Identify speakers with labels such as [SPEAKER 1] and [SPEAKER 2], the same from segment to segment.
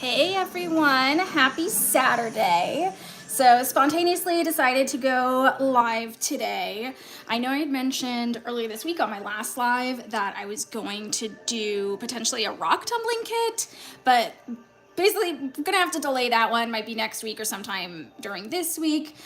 [SPEAKER 1] Hey everyone, happy Saturday. So spontaneously decided to go live today. I know I had mentioned earlier this week on my last live that I was going to do potentially a rock tumbling kit, but basically I'm gonna have to delay that one. Might be next week or sometime during this week.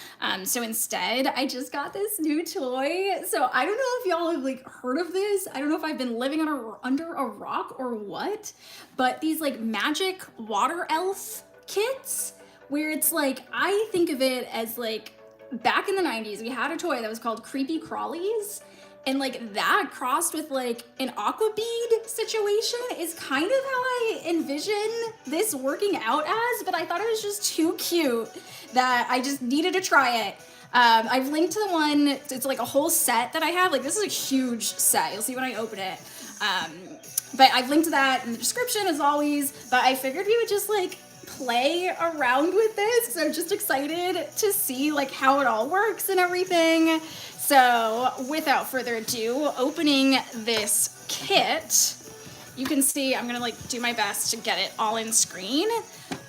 [SPEAKER 1] So instead I just got this new toy. So I don't know if y'all have like heard of this. I don't know if I've been living under a rock or what, but these like magic water elf kits where it's like, I think of it as like back in the 90s we had a toy that was called Creepy Crawlies, and like that crossed with like an aqua bead situation is kind of how I envision this working out as, but I thought it was just too cute that I just needed to try it. I've linked to the one, it's like a whole set that I have. Like this is a huge set, you'll see when I open it. But I've linked to that in the description as always, but I figured we would just like play around with this. So I'm just excited to see like how it all works and everything. So without further ado, opening this kit, you can see I'm gonna like do my best to get it all in screen,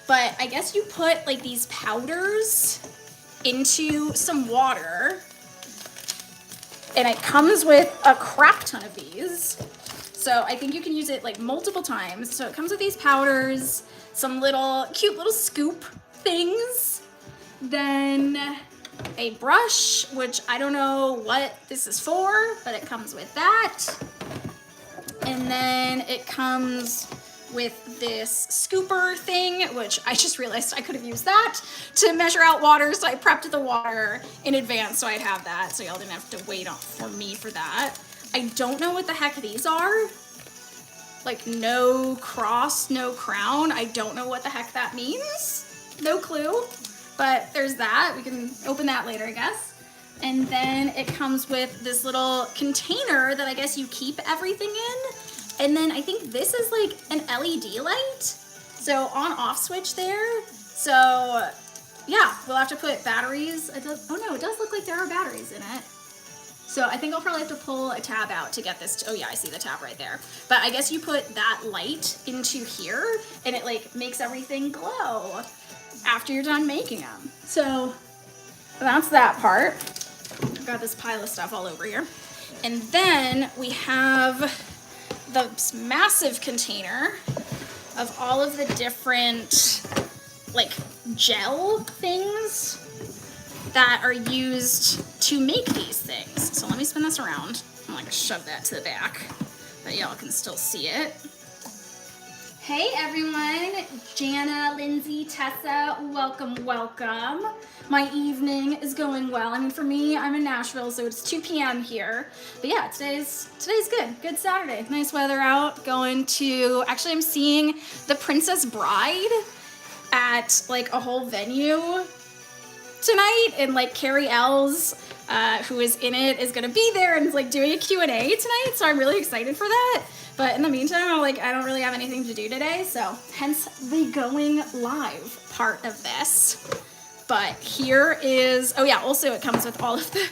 [SPEAKER 1] but I guess you put like these powders into some water and it comes with a crap ton of these. So I think you can use it like multiple times. So it comes with these powders, some little cute little scoop things, then a brush, which I don't know what this is for, but it comes with that. And then it comes with this scooper thing, which I just realized I could have used that to measure out water, so I prepped the water in advance so I'd have that, so y'all didn't have to wait for me for that. I don't know what the heck these are. Like no cross, no crown. I don't know what the heck that means. No clue. But there's that. We can open that later, I guess. And then it comes with this little container that I guess you keep everything in. And then I think this is like an LED light. So on off switch there. So yeah, we'll have to put batteries. Oh no, it does look like there are batteries in it. So I think I'll probably have to pull a tab out to get this. Oh yeah, I see the tab right there. But I guess you put that light into here and it like makes everything glow after you're done making them. So that's that part. I've got this pile of stuff all over here. And then we have the massive container of all of the different like gel things that are used to make these things. So let me spin this around. I'm like shove that to the back, but y'all can still see it. Hey everyone, Jana, Lindsay, Tessa, welcome, welcome. My evening is going well. I mean, for me, I'm in Nashville, so it's 2 p.m. here. But yeah, today's good. Good Saturday. Nice weather out. Going to, actually I'm seeing The Princess Bride at like a whole venue tonight, and like Carrie Ells, who is in it, is gonna be there and is like doing a Q&A tonight, so I'm really excited for that. But in the meantime, I don't really have anything to do today, so hence the going live part of this. But here is, oh yeah, also it comes with all of the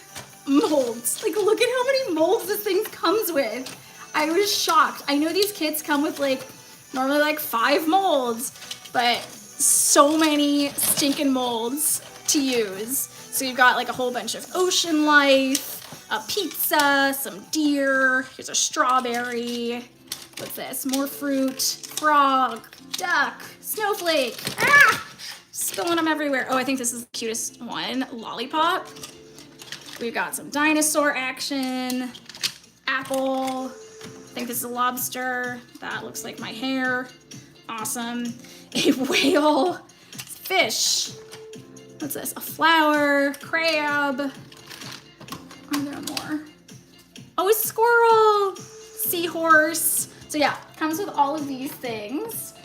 [SPEAKER 1] molds. Like look at how many molds this thing comes with. I was shocked. I know these kits come with like normally like 5 molds, but so many stinking molds to use. So you've got like a whole bunch of ocean life, a pizza, some deer, here's a strawberry, what's this, more fruit, frog, duck, snowflake, spilling them everywhere. Oh, I think this is the cutest one, lollipop. We've got some dinosaur action, apple, I think this is a lobster, that looks like my hair, awesome, a whale, fish, what's this? A flower, crab. Are there more? Oh, a squirrel, seahorse. So yeah, comes with all of these things.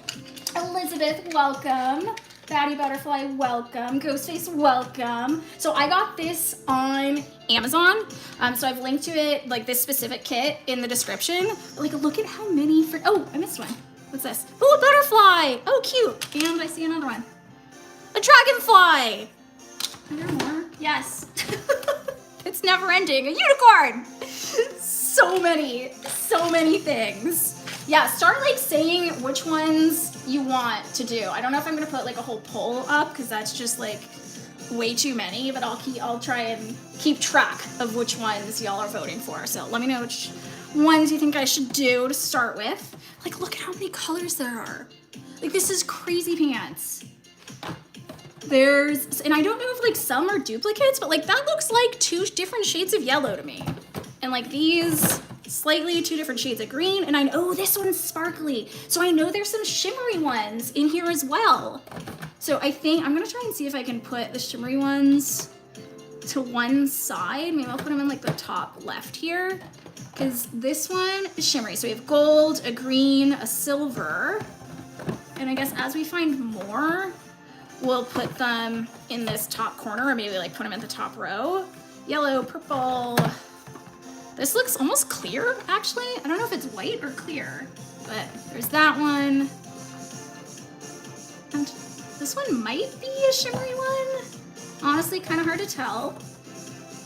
[SPEAKER 1] Elizabeth, welcome. Batty Butterfly, welcome. Ghostface, welcome. So I got this on Amazon. So I've linked to it, like this specific kit in the description. Like look at how many, oh, I missed one. What's this? Oh, a butterfly. Oh, cute. And I see another one. A dragonfly! Are there more? Yes. It's never ending. A unicorn! So many things. Yeah, start like saying which ones you want to do. I don't know if I'm gonna put like a whole poll up because that's just like way too many, but I'll try and keep track of which ones y'all are voting for. So let me know which ones you think I should do to start with. Like, look at how many colors there are. Like, this is crazy pants. And I don't know if like some are duplicates, but like that looks like 2 different shades of yellow to me. And like these slightly 2 different shades of green. And oh, this one's sparkly. So I know there's some shimmery ones in here as well. So I think I'm gonna try and see if I can put the shimmery ones to one side. Maybe I'll put them in like the top left here, because this one is shimmery. So we have gold, a green, a silver. And I guess as we find more, we'll put them in this top corner, or maybe like put them in the top row. Yellow, purple. This looks almost clear, actually. I don't know if it's white or clear, but there's that one. And this one might be a shimmery one. Honestly, kind of hard to tell.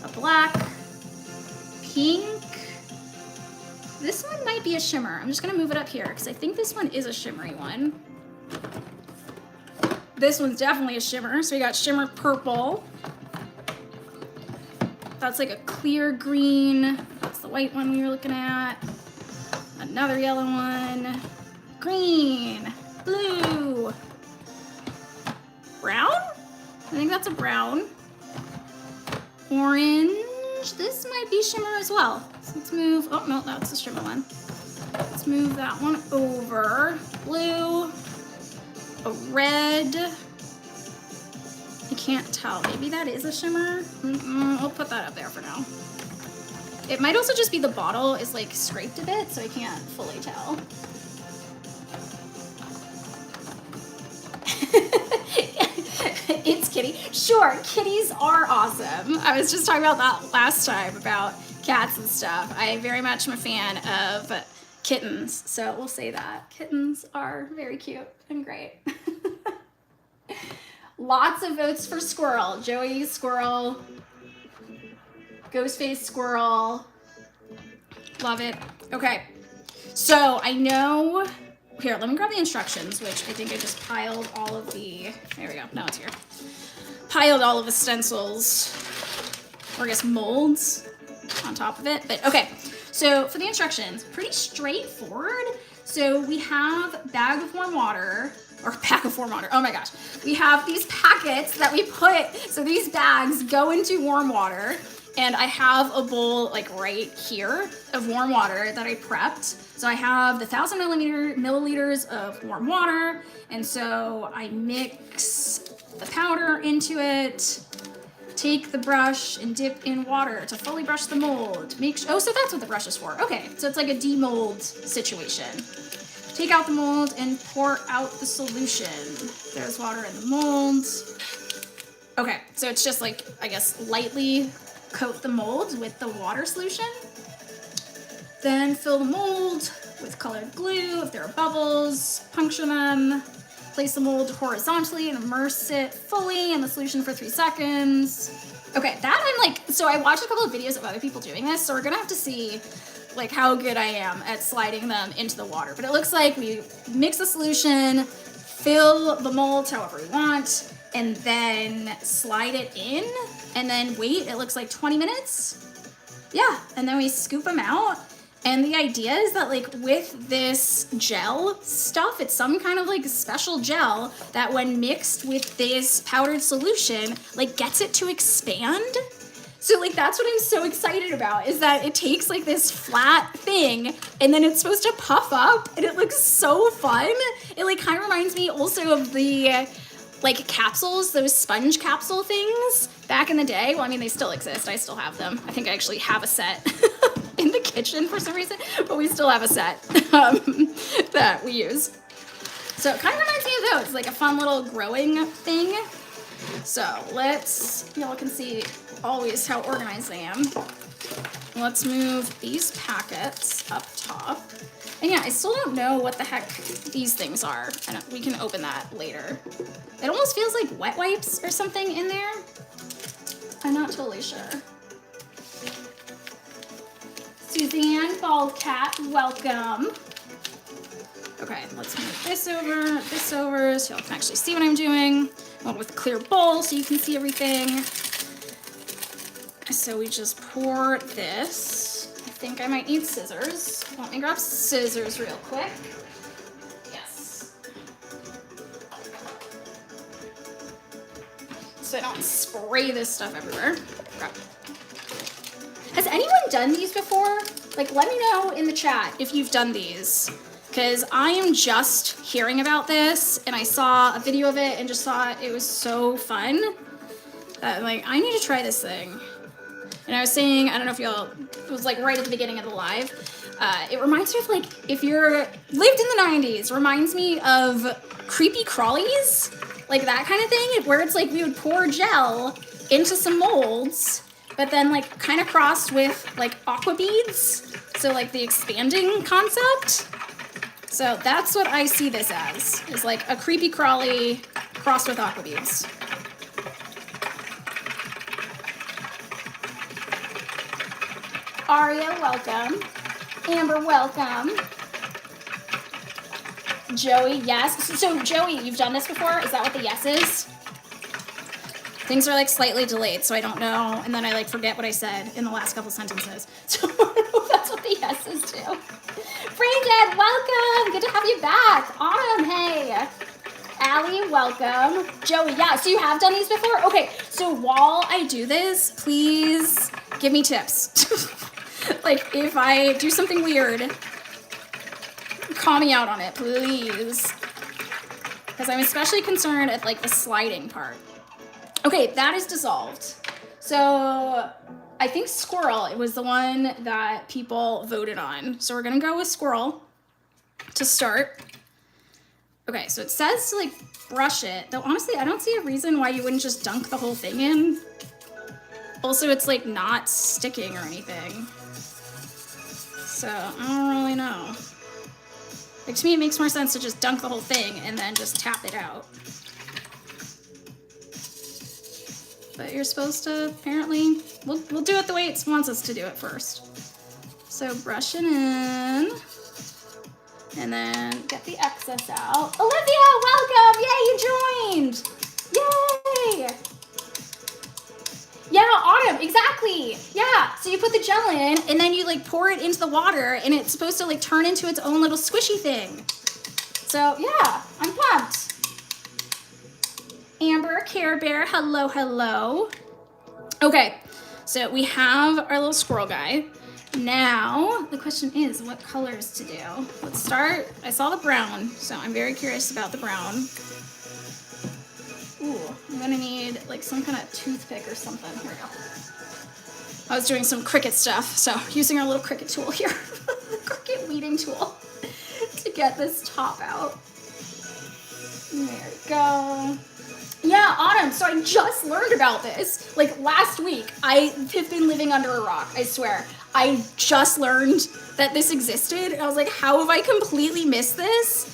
[SPEAKER 1] A black, pink. This one might be a shimmer. I'm just gonna move it up here because I think this one is a shimmery one. This one's definitely a shimmer. So we got shimmer purple. That's like a clear green. That's the white one we were looking at. Another yellow one. Green, blue, brown? I think that's a brown. Orange, this might be shimmer as well. So let's move, oh no, that's the shimmer one. Let's move that one over. Blue, a red. I can't tell, maybe that is a shimmer. I'll put that up there for now. It might also just be the bottle is like scraped a bit, so I can't fully tell. It's kitty. Sure, kitties are awesome. I was just talking about that last time about cats and stuff. I very much am a fan of kittens, so we'll say that. Kittens are very cute and great. Lots of votes for squirrel. Joey, squirrel. Ghostface, squirrel. Love it. Okay, so I know, here, let me grab the instructions, which I think I just piled all of the, there we go, now it's here. Piled all of the stencils, or I guess molds on top of it, but okay. So for the instructions, pretty straightforward. So we have bag of warm water, oh my gosh. We have these packets that we put, so these bags go into warm water, and I have a bowl like right here of warm water that I prepped. So I have the 1,000 milliliters of warm water, and so I mix the powder into it, take the brush and dip in water to fully brush the mold. Oh, so that's what the brush is for. Okay, so it's like a demold situation. Take out the mold and pour out the solution. There's water in the mold. Okay, so it's just like, I guess, lightly coat the mold with the water solution. Then fill the mold with colored glue. If there are bubbles, puncture them. Place the mold horizontally and immerse it fully in the solution for 3 seconds. Okay, that I'm like, so I watched a couple of videos of other people doing this, so we're gonna have to see like how good I am at sliding them into the water. But it looks like we mix the solution, fill the mold however we want, and then slide it in, and then wait, it looks like 20 minutes. Yeah, and then we scoop them out. And the idea is that like with this gel stuff, it's some kind of like special gel that when mixed with this powdered solution, like gets it to expand. So like that's what I'm so excited about, is that it takes like this flat thing and then it's supposed to puff up, and it looks so fun. It like kind of reminds me also of the like capsules, those sponge capsule things back in the day. Well, I mean, they still exist. I still have them. I think I actually have a set in the kitchen for some reason, but we still have a set that we use. So it kind of reminds me of those, like a fun little growing thing. So y'all can see always how organized I am. Let's move these packets up top. And yeah, I still don't know what the heck these things are. And we can open that later. It almost feels like wet wipes or something in there. I'm not totally sure. Suzanne Baldcat, welcome. Okay, let's move this over, so y'all can actually see what I'm doing. I went with a clear bowl so you can see everything. So we just pour this. I think I might need scissors. Let me grab scissors real quick. Yes. So I don't spray this stuff everywhere. Grab. Has anyone done these before? Like, let me know in the chat if you've done these. Because I am just hearing about this, and I saw a video of it and just thought it was so fun. Like, I need to try this thing. And I was saying, I don't know if y'all, it was like right at the beginning of the live. It reminds me of like, if you're lived in the 90s, reminds me of Creepy Crawlies, like that kind of thing, where it's like we would pour gel into some molds, but then like kind of crossed with like Aqua beads. So like the expanding concept. So that's what I see this as, is like a Creepy Crawly crossed with Aqua beads. Aria, welcome. Amber, welcome. Joey, yes. So Joey, you've done this before? Is that what the yes is? Things are like slightly delayed, so I don't know. And then I like forget what I said in the last couple sentences. So I don't know if that's what the yes is too. Brain Dead, welcome. Good to have you back. Autumn, hey. Allie, welcome. Joey, yeah, so you have done these before? Okay, so while I do this, please give me tips. Like, if I do something weird, call me out on it, please. Because I'm especially concerned at, like, the sliding part. Okay, that is dissolved. So, I think Squirrel, it was the one that people voted on. So we're gonna go with Squirrel to start. Okay, so it says to, like, brush it. Though, honestly, I don't see a reason why you wouldn't just dunk the whole thing in. Also, it's, like, not sticking or anything. So, I don't really know. Like, to me, it makes more sense to just dunk the whole thing and then just tap it out. But you're supposed to, apparently, we'll do it the way it wants us to do it first. So, brush it in. And then get the excess out. Olivia, welcome! Yay, you joined! Yay! Yeah, Autumn, exactly. Yeah, so you put the gel in and then you like pour it into the water and it's supposed to like turn into its own little squishy thing. So yeah, I'm pumped. Amber, Care Bear, hello, hello. Okay, so we have our little squirrel guy. Now, the question is what colors to do. Let's start, I saw the brown, so I'm very curious about the brown. Ooh, I'm gonna need like some kind of toothpick or something. Here we go. I was doing some Cricut stuff, so using our little Cricut tool here, the Cricut weeding tool, to get this top out. There we go. Yeah, Autumn, so I just learned about this. Like last week, I have been living under a rock, I swear. I just learned that this existed, and I was like, how have I completely missed this?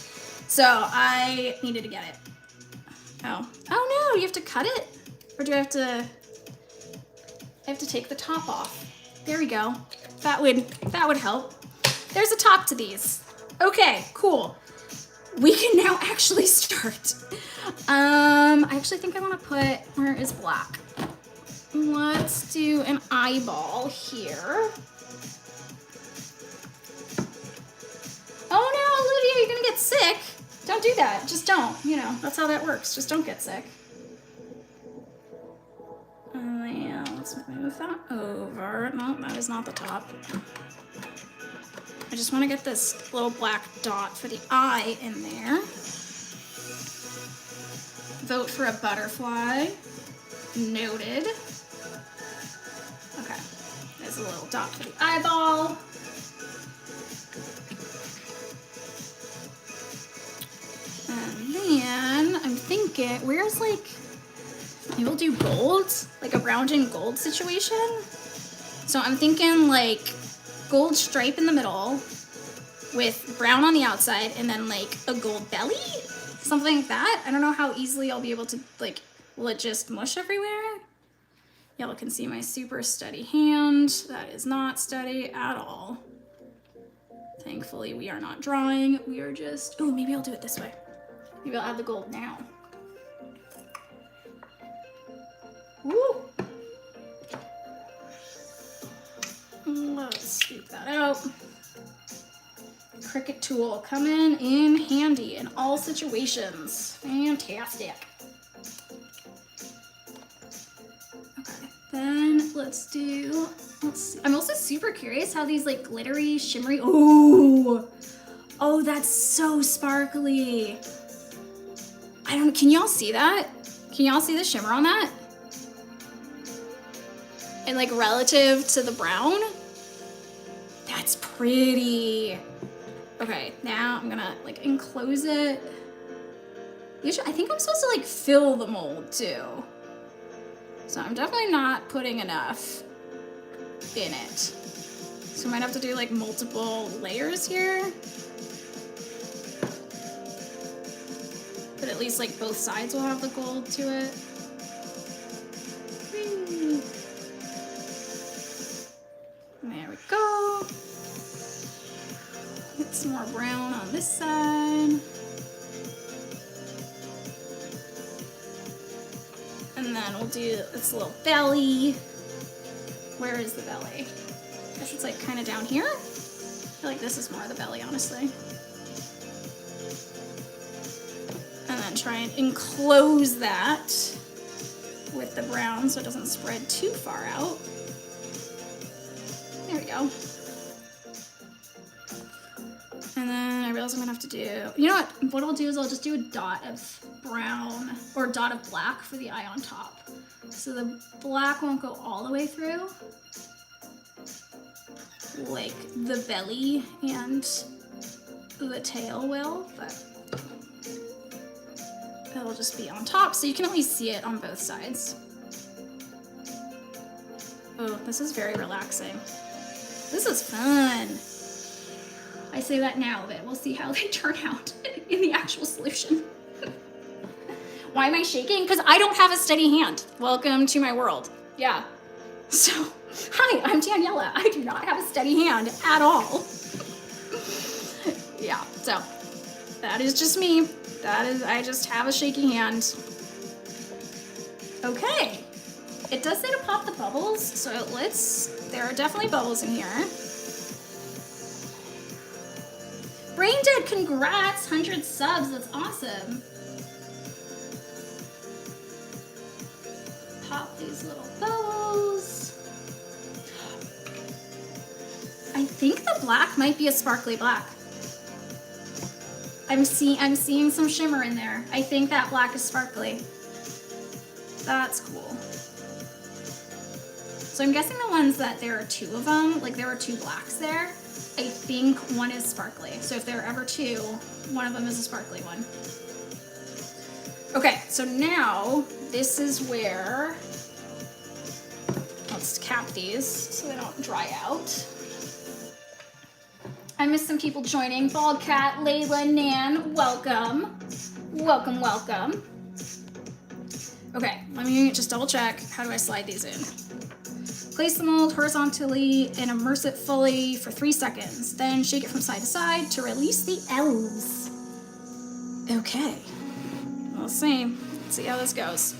[SPEAKER 1] So I needed to get it. Oh no, you have to cut it? Or do I have to take the top off? There we go. That would help. There's a top to these. Okay, cool. We can now actually start. I actually think I want to put, where is black? Let's do an eyeball here. Oh no, Olivia, you're gonna get sick. Don't do that. Just don't. You know, that's how that works. Just don't get sick. Yeah, let's move that over. No, that is not the top. I just want to get this little black dot for the eye in there. Vote for a butterfly. Noted. Okay. There's a little dot for the eyeball. And then I'm thinking, where's like, maybe we'll do gold, like a brown and gold situation. So I'm thinking like gold stripe in the middle with brown on the outside and then like a gold belly, something like that. I don't know how easily I'll be able to like, will it just mush everywhere? Y'all can see my super steady hand. That is not steady at all. Thankfully, we are not drawing. We are just, oh, maybe I'll do it this way. Maybe I'll add the gold now. Woo! Let's scoop that out. Cricut tool coming in handy in all situations. Fantastic. Okay, then let's see. I'm also super curious how these like glittery, shimmery, oh, that's so sparkly. Can y'all see that? Can y'all see the shimmer on that? And like relative to the brown, that's pretty. Okay, now I'm gonna like enclose it. I think I'm supposed to like fill the mold too. So I'm definitely not putting enough in it. So I might have to do like multiple layers here. But at least like both sides will have the gold to it. There we go. Get some more brown on this side. And then we'll do this little belly. Where is the belly? I guess it's like kind of down here. I feel like this is more the belly, honestly. And then try and enclose that with the brown so it doesn't spread too far out. There we go. And then I realize I'm gonna have to do, you know what I'll do is I'll just do a dot of brown or a dot of black for the eye on top. So the black won't go all the way through, like the belly and the tail will, but it'll just be on top so you can at least see it on both sides. Oh, this is very relaxing. This is fun. I say that now, but we'll see how they turn out in the actual solution. Why am I shaking? Because I don't have a steady hand. Welcome to my world. Yeah. So, hi, I'm Daniela. I do not have a steady hand at all. Yeah, so that is just me. I just have a shaky hand. Okay. It does say to pop the bubbles, so there are definitely bubbles in here. Brain Dead, congrats, 100 subs, that's awesome. Pop these little bubbles. I think the black might be a sparkly black. I'm seeing some shimmer in there. I think that black is sparkly. That's cool. So I'm guessing the ones that there are two of them, like there are two blacks there, I think one is sparkly. So if there are ever two, one of them is a sparkly one. Okay, so now this is where, let's cap these so they don't dry out. I missed some people joining. Bald Cat, Layla, Nan, welcome. Welcome, welcome. Okay, let me just double check. How do I slide these in? Place the mold horizontally and immerse it fully for 3 seconds. Then shake it from side to side to release the L's. Okay, we'll see. Let's see how this goes.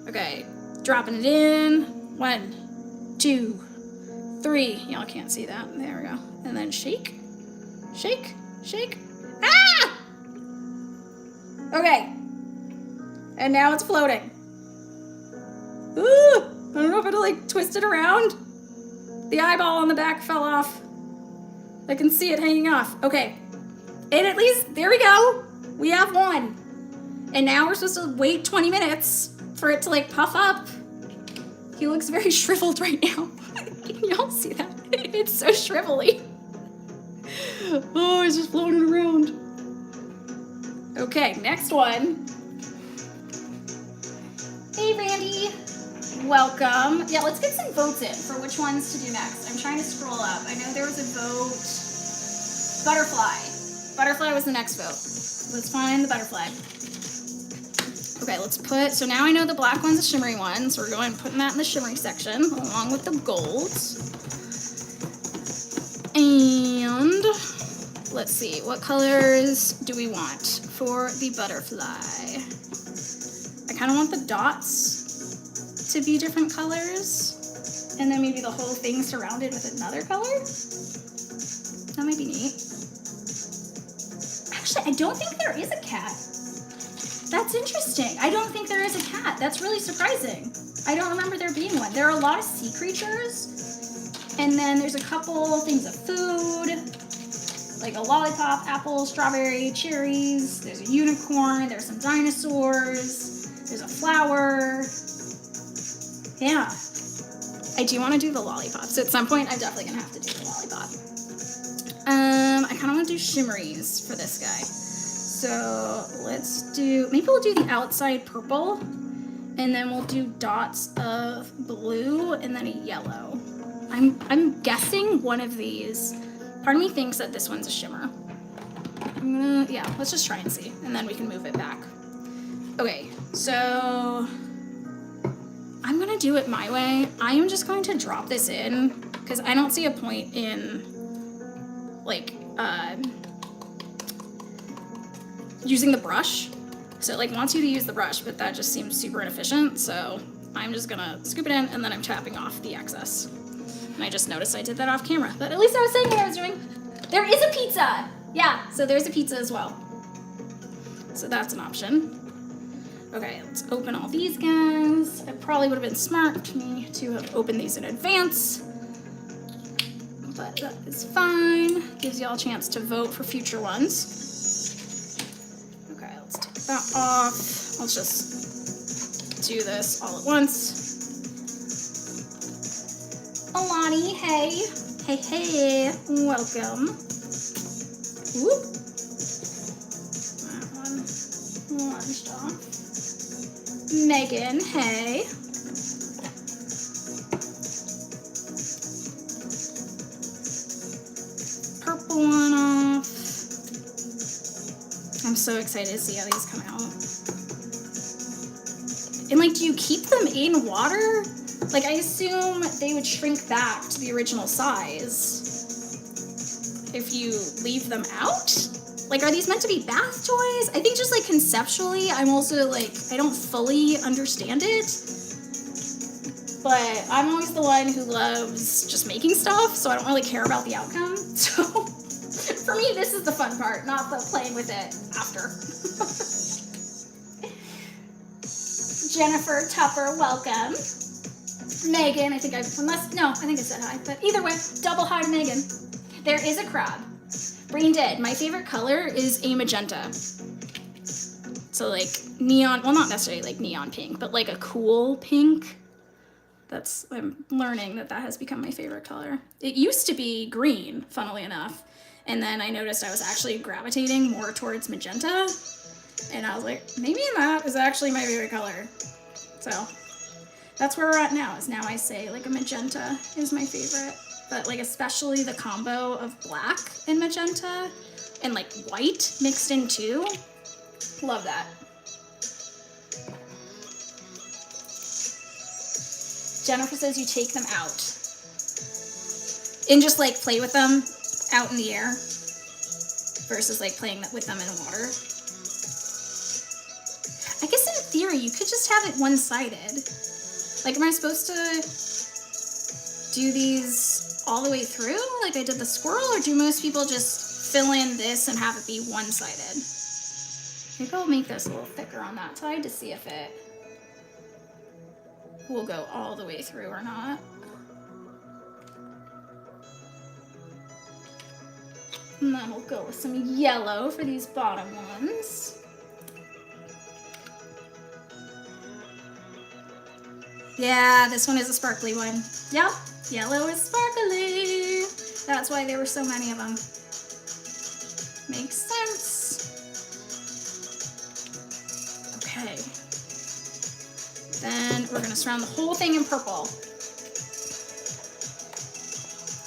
[SPEAKER 1] Okay, dropping it in. 1, 2, 3. Y'all can't see that. There we go. And then shake, shake, shake. Ah! Okay. And now it's floating. Ooh! I don't know if it'll like twist it around. The eyeball on the back fell off. I can see it hanging off. Okay. And at least, there we go. We have one. And now we're supposed to wait 20 minutes for it to like puff up. He looks very shriveled right now. Can y'all see that? It's so shrivelly. Oh, it's just floating around. Okay, next one. Hey, Randy. Welcome. Yeah, let's get some votes in for which ones to do next. I'm trying to scroll up. I know there was a vote. Butterfly. Butterfly was the next vote. Let's find the butterfly. Okay, let's put, so now I know the black one's a shimmery one, so we're going and putting that in the shimmery section along with the gold. And let's see, what colors do we want for the butterfly? I kind of want the dots to be different colors, and then maybe the whole thing surrounded with another color. That might be neat. Actually, I don't think there is a cat. That's interesting. I don't think there is a cat. That's really surprising. I don't remember there being one. There are a lot of sea creatures, and then there's a couple things of food, like a lollipop, apple, strawberry, cherries. There's a unicorn. There's some dinosaurs. There's a flower. Yeah. I do want to do the lollipops. So at some point, I'm definitely going to have to do the lollipop. I kind of want to do shimmeries for this guy. So let's do, maybe we'll do the outside purple, and then we'll do dots of blue and then a yellow. I'm guessing one of these. Part of me thinks that this one's a shimmer. Yeah, let's just try and see, and then we can move it back. Okay, so I'm gonna do it my way. I am just going to drop this in because I don't see a point in like using the brush. So it like wants you to use the brush, but that just seems super inefficient. So I'm just gonna scoop it in, and then I'm tapping off the excess. And I just noticed I did that off camera, but at least I was saying what I was doing. There is a pizza. Yeah, so there's a pizza as well. So that's an option. Okay, let's open all these guys. It probably would have been smart for me to have opened these in advance, but that is fine. Gives you all a chance to vote for future ones. Okay, let's take that off. Let's just do this all at once. Alani, hey. Hey, hey, welcome. Whoop. That one launched off. Megan, hey. Purple one off. I'm so excited to see how these come out. And like, do you keep them in water? Like, I assume they would shrink back to the original size if you leave them out. Like, are these meant to be bath toys? I think just like conceptually, I'm also like, I don't fully understand it. But I'm always the one who loves just making stuff, so I don't really care about the outcome. So for me, this is the fun part, not the playing with it after. Jennifer Tupper, welcome. Megan, I think I think I said hi, but either way, double hi, Megan. There is a crab. Brain dead. My favorite color is a magenta. So like neon, well, not necessarily like neon pink, but like a cool pink. I'm learning that has become my favorite color. It used to be green, funnily enough. And then I noticed I was actually gravitating more towards magenta. And I was like, maybe that is actually my favorite color. So that's where we're at now, is now I say like a magenta is my favorite. But like especially the combo of black and magenta and like white mixed in too. Love that. Jennifer says you take them out and just like play with them out in the air versus like playing with them in water. I guess in theory you could just have it one-sided. Like, am I supposed to do these all the way through like I did the squirrel, or do most people just fill in this and have it be one-sided? Maybe I'll make this a little thicker on that side to see if it will go all the way through or not. And then we'll go with some yellow for these bottom ones. Yeah, this one is a sparkly one. Yep, yellow is sparkly. That's why there were so many of them. Makes sense. Okay. Then we're gonna surround the whole thing in purple.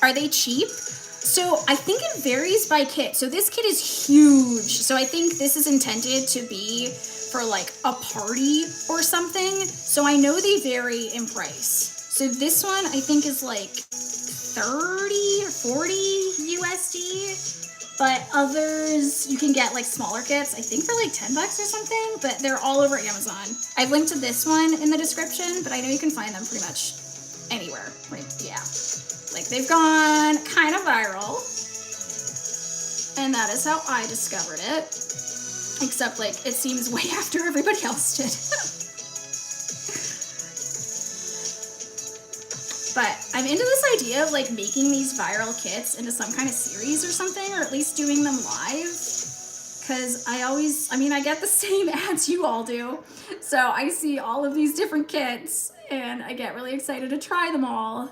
[SPEAKER 1] Are they cheap? So I think it varies by kit. So this kit is huge. So I think this is intended to be for like a party or something. So I know they vary in price. So this one I think is like 30 or 40 USD. But others, you can get like smaller kits, I think for like 10 bucks or something, but they're all over Amazon. I've linked to this one in the description, but I know you can find them pretty much anywhere. Like, yeah. Like, they've gone kind of viral. And that is how I discovered it. Except, like, it seems way after everybody else did. But I'm into this idea of like making these viral kits into some kind of series or something, or at least doing them live. Cause I get the same ads you all do. So I see all of these different kits and I get really excited to try them all.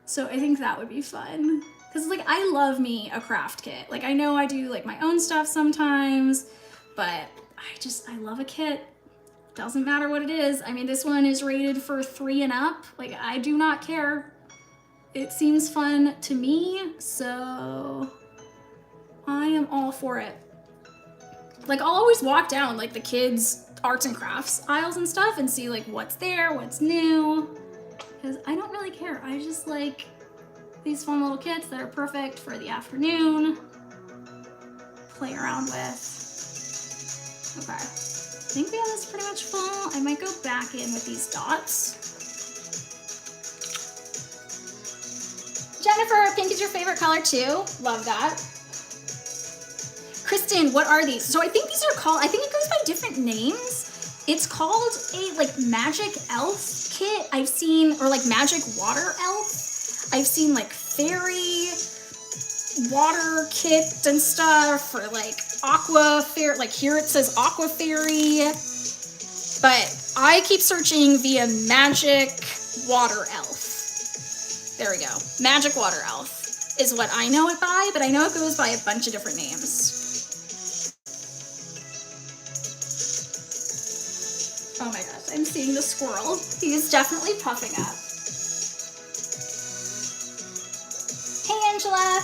[SPEAKER 1] So I think that would be fun. Cause like I love me a craft kit. Like I know I do like my own stuff sometimes, but I love a kit. Doesn't matter what it is. I mean, this one is rated for 3 and up. Like, I do not care. It seems fun to me, so I am all for it. Like, I'll always walk down, like, the kids' arts and crafts aisles and stuff and see, like, what's there, what's new. Because I don't really care. I just like these fun little kits that are perfect for the afternoon. Play around with. Okay. I think we have this pretty much full. I might go back in with these dots. Jennifer, pink is your favorite color too. Love that. Kristen, what are these? So I think these are called, I think it goes by different names. It's called a like magic elf kit I've seen, or like magic water elf. I've seen like fairy water kit and stuff, or like Aqua fairy, like here it says Aqua fairy, but I keep searching via magic water elf. There we go. Magic water elf is what I know it by, but I know it goes by a bunch of different names. Oh my gosh, I'm seeing the squirrel. He is definitely puffing up. Hey Angela.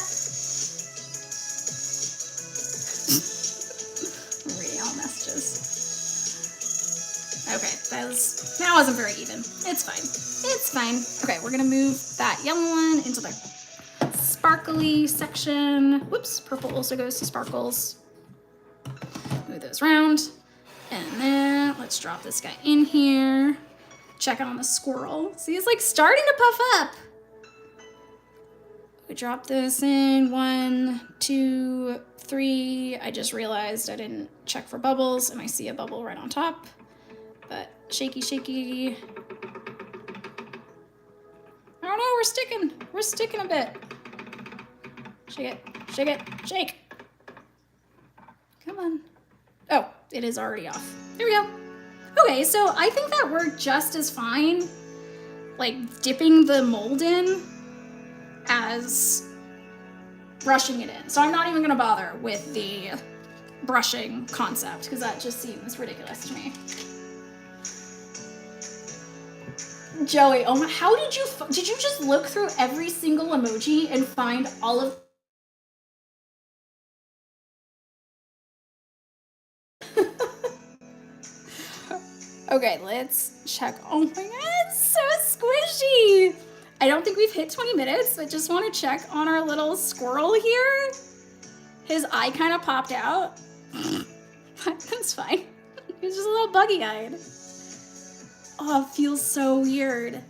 [SPEAKER 1] Okay, that wasn't very even. It's fine. It's fine. Okay, we're gonna move that yellow one into the sparkly section. Whoops, purple also goes to sparkles. Move those around. And then let's drop this guy in here. Check on the squirrel. See, it's like starting to puff up. We drop this in 1, 2, 3. I just realized I didn't check for bubbles and I see a bubble right on top. But shaky, shaky. Oh no, we're sticking a bit. Shake it, shake it, shake. Come on. Oh, it is already off. There we go. Okay, so I think that worked just as fine, like dipping the mold in as brushing it in. So I'm not even gonna bother with the brushing concept because that just seems ridiculous to me. Joey, oh my, how did you just look through every single emoji and find all of Okay, let's check. Oh my god, it's so squishy. I don't think we've hit 20 minutes. I just want to check on our little squirrel here. His eye kind of popped out. That's fine. He's just a little buggy-eyed. Oh, it feels so weird.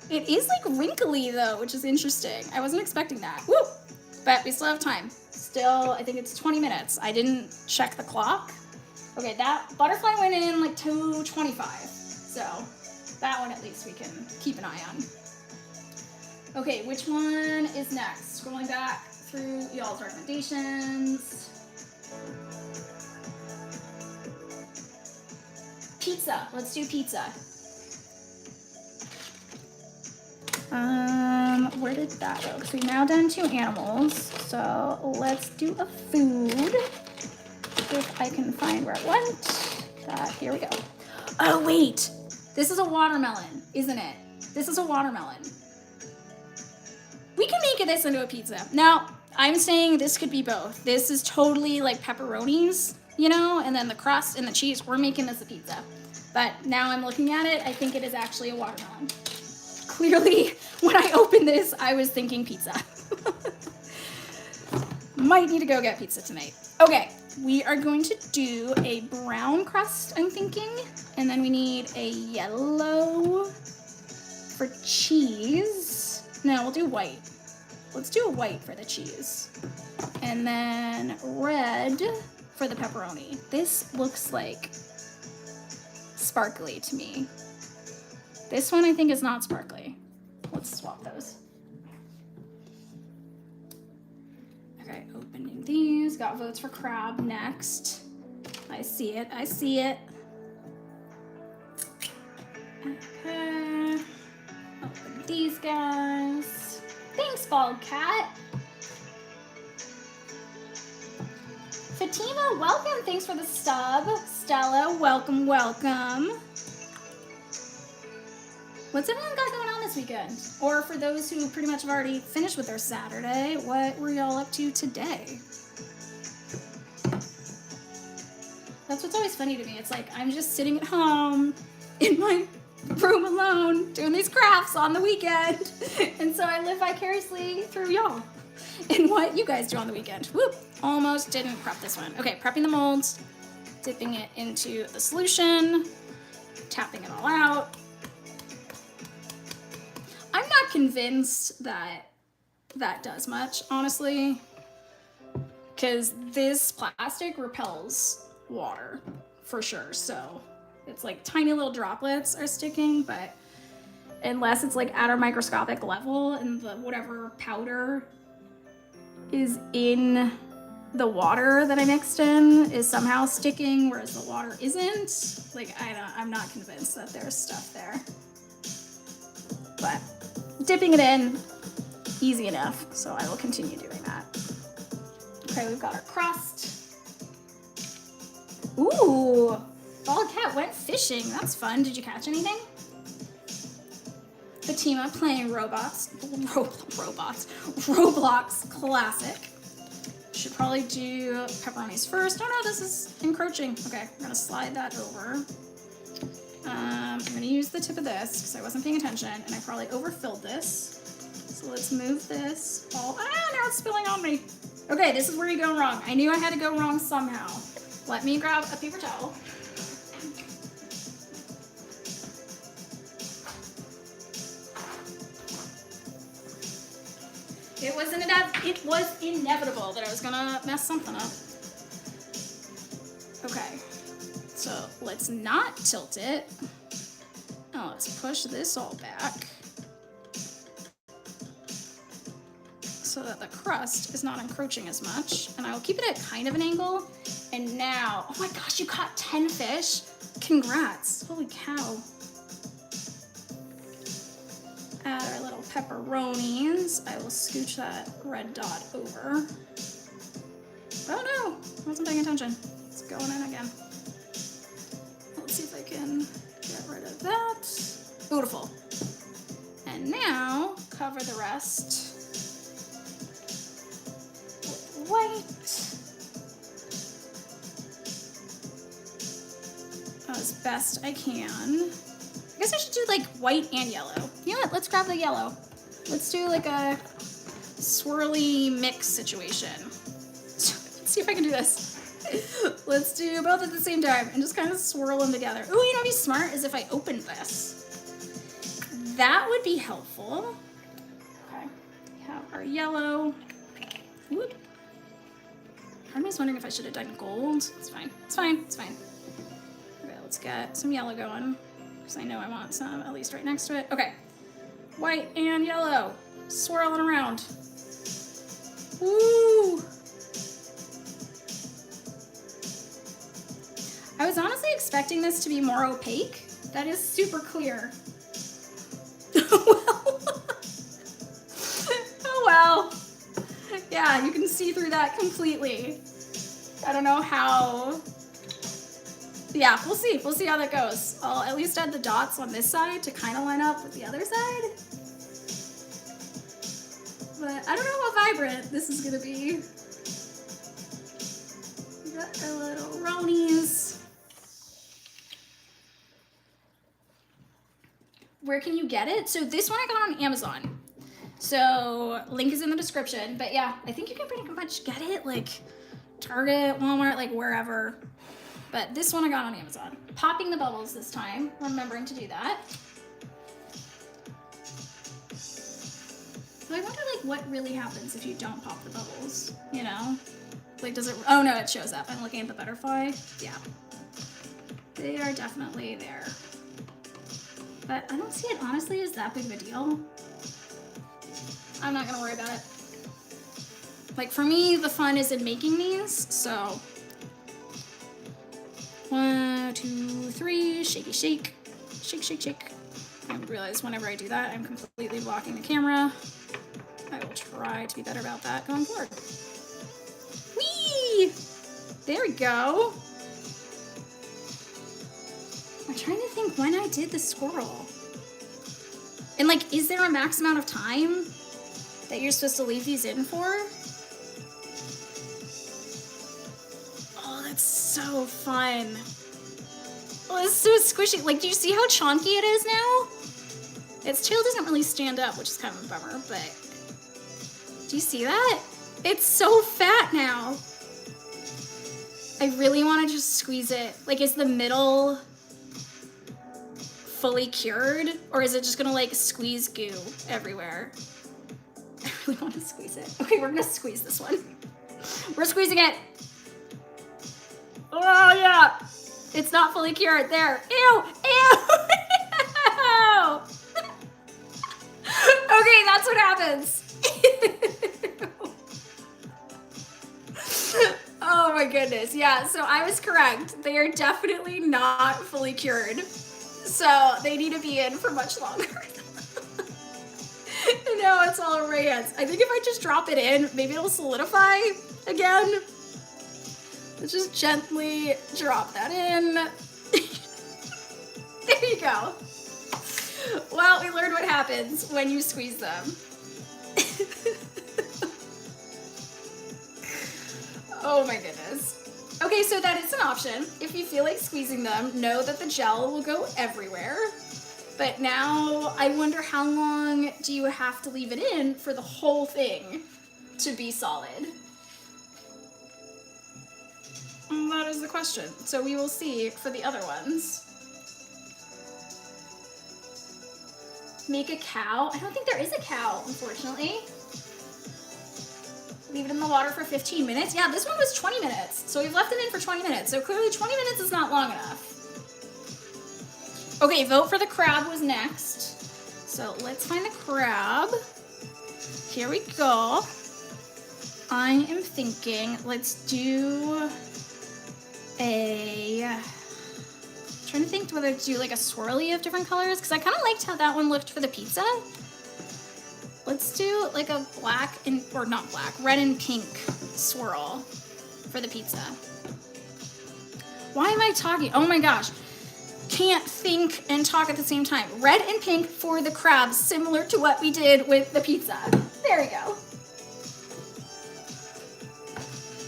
[SPEAKER 1] It is like wrinkly though, which is interesting. I wasn't expecting that. Woo! But we still have time. Still, I think it's 20 minutes. I didn't check the clock. Okay, that butterfly went in like 2:25. So that one at least we can keep an eye on. Okay, which one is next? Scrolling back through y'all's recommendations. Pizza. Let's do pizza. Where did that go? So we've now done 2 animals. So let's do a food. If I can find where it went. Here we go. Oh, wait. This is a watermelon, isn't it? This is a watermelon. We can make this into a pizza. Now, I'm saying this could be both. This is totally like pepperonis, you know, and then the crust and the cheese. We're making this a pizza. But now I'm looking at it, I think it is actually a watermelon. Clearly, when I opened this, I was thinking pizza. Might need to go get pizza tonight. Okay, we are going to do a brown crust, I'm thinking. And then we need a yellow for cheese. No, we'll do white. Let's do a white for the cheese. And then red for the pepperoni. This looks like sparkly to me. This one I think is not sparkly. Let's swap those. Okay, opening these. Got votes for crab next. I see it, I see it. Okay. Open these guys. Thanks, Bald Cat. Fatima, welcome. Thanks for the stub. Stella, welcome, welcome. What's everyone got going on this weekend? Or for those who pretty much have already finished with their Saturday, what were y'all up to today? That's what's always funny to me. It's like I'm just sitting at home in my room alone doing these crafts on the weekend. And so I live vicariously through y'all and what you guys do on the weekend. Whoop, almost didn't prep this one. Okay, prepping the molds, dipping it into the solution, tapping it all out. I'm not convinced that that does much, honestly, because this plastic repels water for sure. So it's like tiny little droplets are sticking, but unless it's like at a microscopic level and the whatever powder is in the water that I mixed in is somehow sticking, whereas the water isn't, like I'm not convinced that there's stuff there. But dipping it in, easy enough, so I will continue doing that. Okay, we've got our crust. Ooh, Bald Cat went fishing. That's fun. Did you catch anything? Fatima playing Roblox Classic. Should probably do pepperonis first. Oh no, this is encroaching. Okay, I'm gonna slide that over. I'm gonna use the tip of this because I wasn't paying attention and I probably overfilled this. So let's move this all, now it's spilling on me. Okay, this is where you go wrong. I knew I had to go wrong somehow. Let me grab a paper towel. It was inevitable that I was gonna mess something up. Okay. So let's not tilt it. Now let's push this all back so that the crust is not encroaching as much. And I will keep it at kind of an angle. And now, oh my gosh, you caught 10 fish. Congrats, holy cow. Add our little pepperonis. I will scooch that red dot over. Oh no, I wasn't paying attention. It's going in again. Let's see if I can get rid of that. Beautiful. And now cover the rest with white. As best I can. I guess I should do like white and yellow. You know what? Let's grab the yellow. Let's do like a swirly mix situation. Let's see if I can do this. Let's do both at the same time and just kind of swirl them together. Ooh, you know what'd be smart is if I opened this. That would be helpful. Okay, we have our yellow. Whoop. Part of me is wondering if I should have done gold. It's fine, it's fine, it's fine. Okay, let's get some yellow going. Because I know I want some at least right next to it. Okay, white and yellow, swirling around. Woo! I was honestly expecting this to be more opaque. That is super clear. Oh well. Yeah, you can see through that completely. I don't know how. Yeah, we'll see. We'll see how that goes. I'll at least add the dots on this side to kind of line up with the other side. But I don't know how vibrant this is gonna be. We got our little ronies. Where can you get it? So this one I got on Amazon. So link is in the description. But yeah, I think you can pretty much get it like Target, Walmart, like wherever. But this one I got on Amazon. Popping the bubbles this time, remembering to do that. So I wonder like what really happens if you don't pop the bubbles, you know? Like does it, oh no, it shows up. I'm looking at the butterfly. Yeah. They are definitely there. But I don't see it honestly as that big of a deal. I'm not gonna worry about it. Like for me, the fun is in making these, so. 1, 2, 3, shaky shake. Shake, shake, shake. I realize whenever I do that, I'm completely blocking the camera. I will try to be better about that going forward. Whee! There we go. I'm trying to think when I did the squirrel. And like, is there a max amount of time that you're supposed to leave these in for? Oh, that's so fun. Oh, it's so squishy. Like, do you see how chunky it is now? Its tail doesn't really stand up, which is kind of a bummer, but do you see that? It's so fat now. I really want to just squeeze it. Like, is the middle fully cured, or is it just gonna like squeeze goo everywhere? I really want to squeeze it. Okay, we're gonna squeeze this one. We're squeezing it. Oh yeah, it's not fully cured. There. Ew, ew. Okay, that's what happens. Oh my goodness. Yeah, so I was correct. They are definitely not fully cured. So they need to be in for much longer. And now it's all over my hands. I think if I just drop it in, maybe it'll solidify again. Let's just gently drop that in. There you go. Well, we learned what happens when you squeeze them. Oh my goodness. Okay, so that is an option. If you feel like squeezing them, know that the gel will go everywhere. But now I wonder how long do you have to leave it in for the whole thing to be solid? And that is the question. So we will see for the other ones. Make a cow. I don't think there is a cow, unfortunately. Leave it in the water for 15 minutes. Yeah, this one was 20 minutes. So we've left it in for 20 minutes. So clearly 20 minutes is not long enough. Okay, vote for the crab was next. So let's find the crab. Here we go. I am thinking, let's do a, trying to think whether to do like a swirly of different colors, because I kind of liked how that one looked for the pizza. Let's do like a black and, or not black, red and pink swirl for the pizza. Why am I talking? Oh my gosh. Can't think and talk at the same time. Red and pink for the crabs, similar to what we did with the pizza. There we go.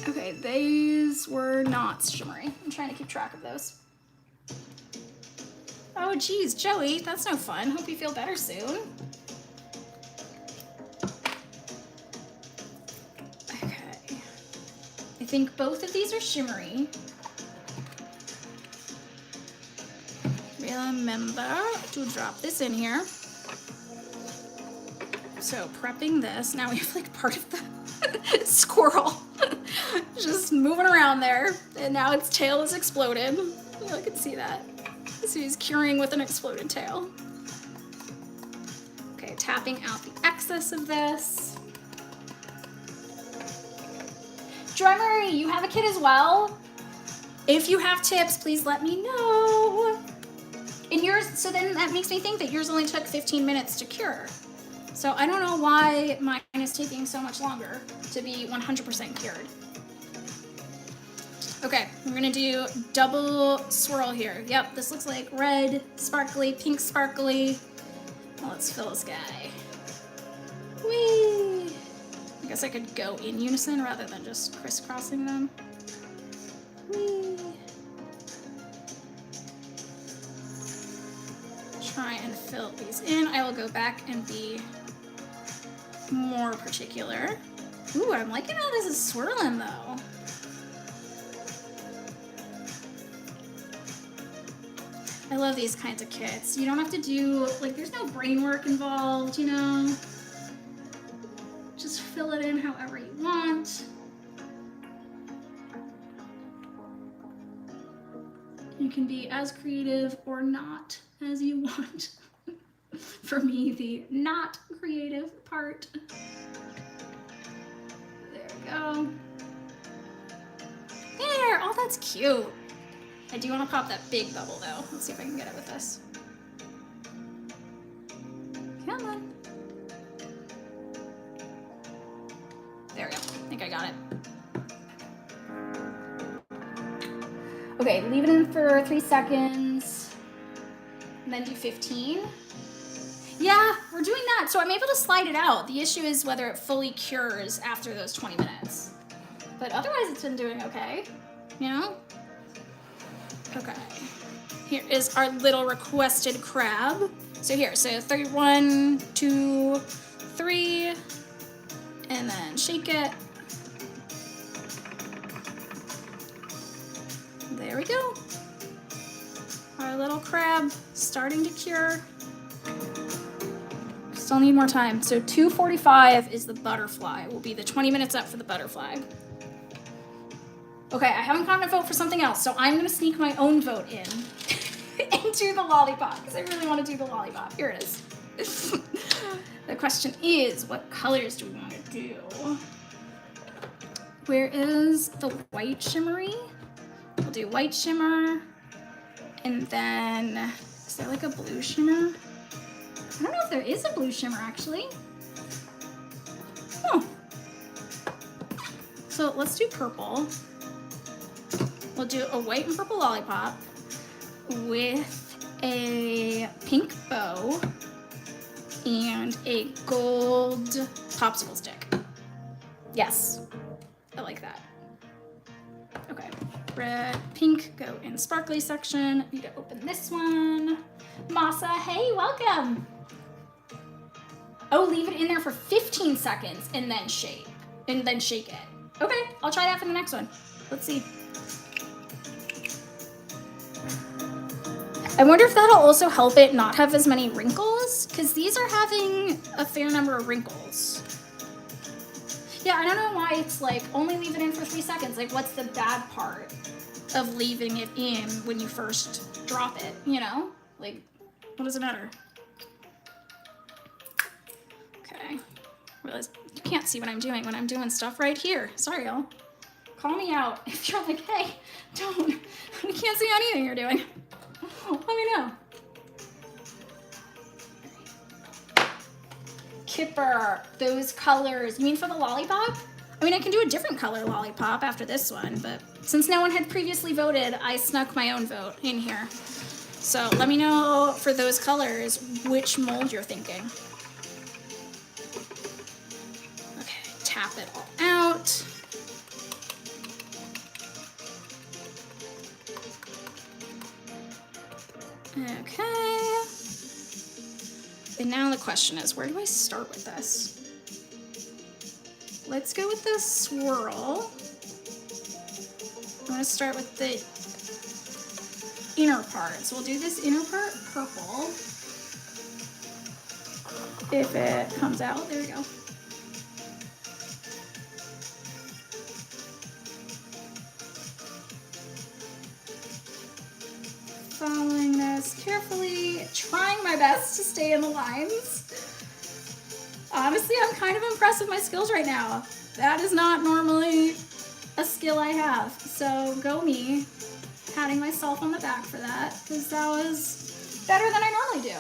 [SPEAKER 1] Okay, these were not shimmery. I'm trying to keep track of those. Oh geez, Joey, that's no fun. Hope you feel better soon. Okay. I think both of these are shimmery. Remember to drop this in here. So prepping this, now we have like part of the squirrel just moving around there, and now its tail is exploded. I can see that. So he's curing with an exploded tail. Okay, tapping out the excess of this. Joy Marie, you have a kid as well? If you have tips, please let me know. And yours, so then that makes me think that yours only took 15 minutes to cure. So I don't know why mine is taking so much longer to be 100% cured. Okay, we're gonna do double swirl here. Yep, this looks like red, sparkly, pink, sparkly. Well, let's fill this guy. Whee! I guess I could go in unison rather than just crisscrossing them. Whee! Try and fill these in. I will go back and be more particular. Ooh, I'm liking how this is swirling though. I love these kinds of kits. You don't have to do, like, there's no brain work involved, you know? Just fill it in however you want. You can be as creative or not as you want. For me, the not creative part. There we go. There! Oh, that's cute. I do want to pop that big bubble though. Let's see if I can get it with this. Come on. There we go. I think I got it. Okay, leave it in for 3 seconds. And then do 15. Yeah, we're doing that. So I'm able to slide it out. The issue is whether it fully cures after those 20 minutes. But otherwise it's been doing okay. You know? Okay. Here is our little requested crab. So here, so 31, 2, 3, and then shake it. There we go. Our little crab starting to cure. Still need more time. So 2:45 is the butterfly. Will be the 20 minutes up for the butterfly. Okay, I haven't gotten a vote for something else, so I'm gonna sneak my own vote in into the lollipop because I really want to do the lollipop. Here it is. The question is, what colors do we want to do? Where is the white shimmery? We'll do white shimmer, and then is there like a blue shimmer? I don't know if there is a blue shimmer actually. Oh. So let's do purple. We'll do a white and purple lollipop with a pink bow and a gold popsicle stick. Yes, I like that. Okay, red, pink go in sparkly section. I need to open this one. Masa, hey, welcome. Oh, leave it in there for 15 seconds and then shake it. Okay, I'll try that for the next one. Let's see. I wonder if that'll also help it not have as many wrinkles, because these are having a fair number of wrinkles. Yeah, I don't know why it's like, only leave it in for 3 seconds. Like, what's the bad part of leaving it in when you first drop it, you know? Like, what does it matter? Okay. Realize you can't see what I'm doing when I'm doing stuff right here. Sorry, y'all. Call me out if you're like, hey, don't. We can't see anything you're doing. Let me know. Kipper, those colors. You mean for the lollipop? I mean, I can do a different color lollipop after this one, but since no one had previously voted, I snuck my own vote in here. So let me know for those colors which mold you're thinking. Okay, tap it all out. Okay. And now the question is, where do I start with this? Let's go with the swirl. I'm going to start with the inner part. So we'll do this inner part purple. If it comes out, there we go. Following this carefully, trying my best to stay in the lines. Honestly, I'm kind of impressed with my skills right now. That is not normally a skill I have, so go me. Patting myself on the back for that, because that was better than I normally do.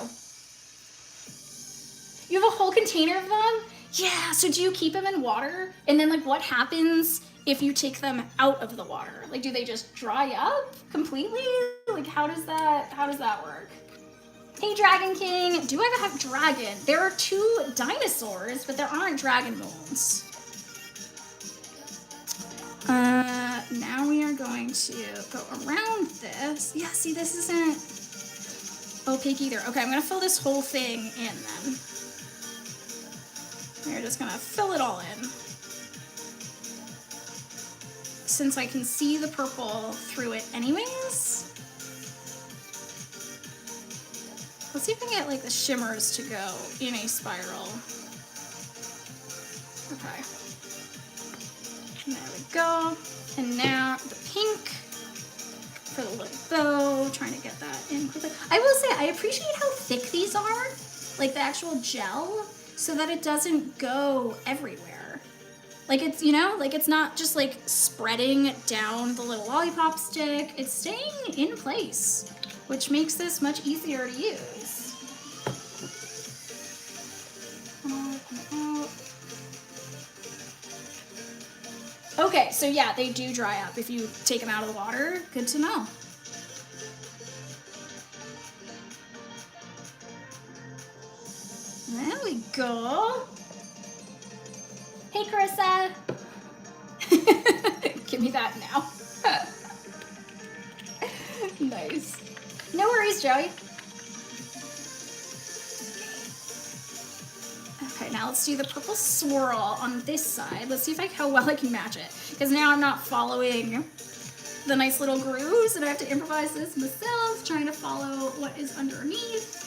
[SPEAKER 1] You have a whole container of them? Yeah, so do you keep them in water? And then like what happens if you take them out of the water? Like, do they just dry up completely? Like, how does that work? Hey, Dragon King, do I have dragon? There are 2 dinosaurs, but there aren't dragon molds. Now we are going to go around this. Yeah, see, this isn't opaque either. Okay, I'm gonna fill this whole thing in then. We're just gonna fill it all in. Since I can see the purple through it anyways. Let's see if I can get like the shimmers to go in a spiral. Okay. There we go. And now the pink for the little bow, trying to get that in quickly. I will say, I appreciate how thick these are, like the actual gel, so that it doesn't go everywhere. Like it's, you know, like it's not just like spreading down the little lollipop stick, it's staying in place, which makes this much easier to use. Okay, so yeah, they do dry up if you take them out of the water. Good to know. There we go. Hey, Carissa. Give me that now. Nice. No worries, Joey. Okay, now let's do the purple swirl on this side. Let's see how well I can match it. Because now I'm not following the nice little grooves, and I have to improvise this myself, trying to follow what is underneath.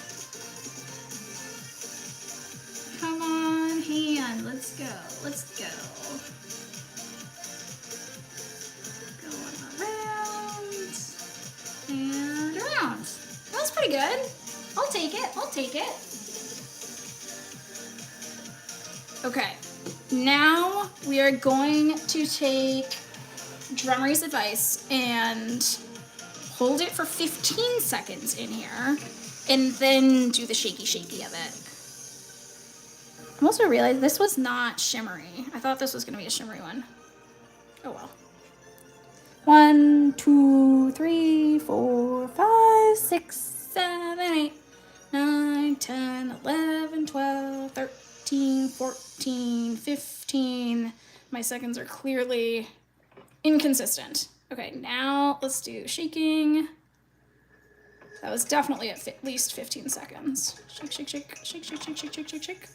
[SPEAKER 1] Come on, hand, let's go, let's go. Going around and around. That was pretty good. I'll take it, I'll take it. Okay, now we are going to take Drummery's advice and hold it for 15 seconds in here, and then do the shaky of it. I also realized this was not shimmery. I thought this was going to be a shimmery one. Oh well. 1, 2, 3, 4, 5, 6, 7, 8, 9, 10, 11, 12, 13, 14, 15. My seconds are clearly inconsistent. Okay, now let's do shaking. That was definitely at least 15 seconds. Shake, shake, shake, shake, shake, shake, shake, shake, shake, shake.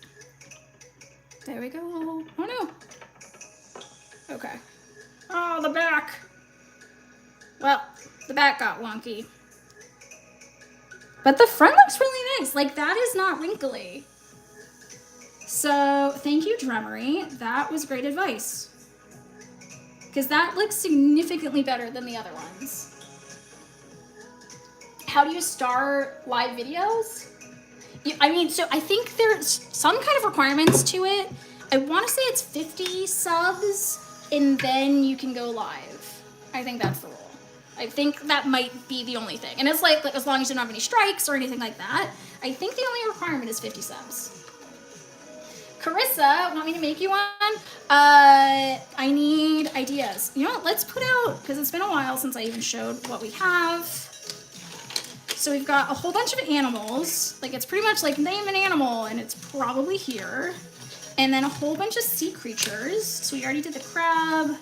[SPEAKER 1] There we go. Oh no. Okay. Oh, the back. Well, the back got wonky. But the front looks really nice. Like, that is not wrinkly. So, thank you, Drummery. That was great advice. Because that looks significantly better than the other ones. How do you start live videos? I mean, so I think there's some kind of requirements to it. I want to say it's 50 subs, and then you can go live. I think that's the rule. I think that might be the only thing. And it's like as long as you don't have any strikes or anything like that, I think the only requirement is 50 subs. Carissa, want me to make you one? I need ideas. You know what? Let's put out, because it's been a while since I even showed what we have. So we've got a whole bunch of animals. Like, it's pretty much like name an animal, and it's probably here. And then a whole bunch of sea creatures. So we already did the crab,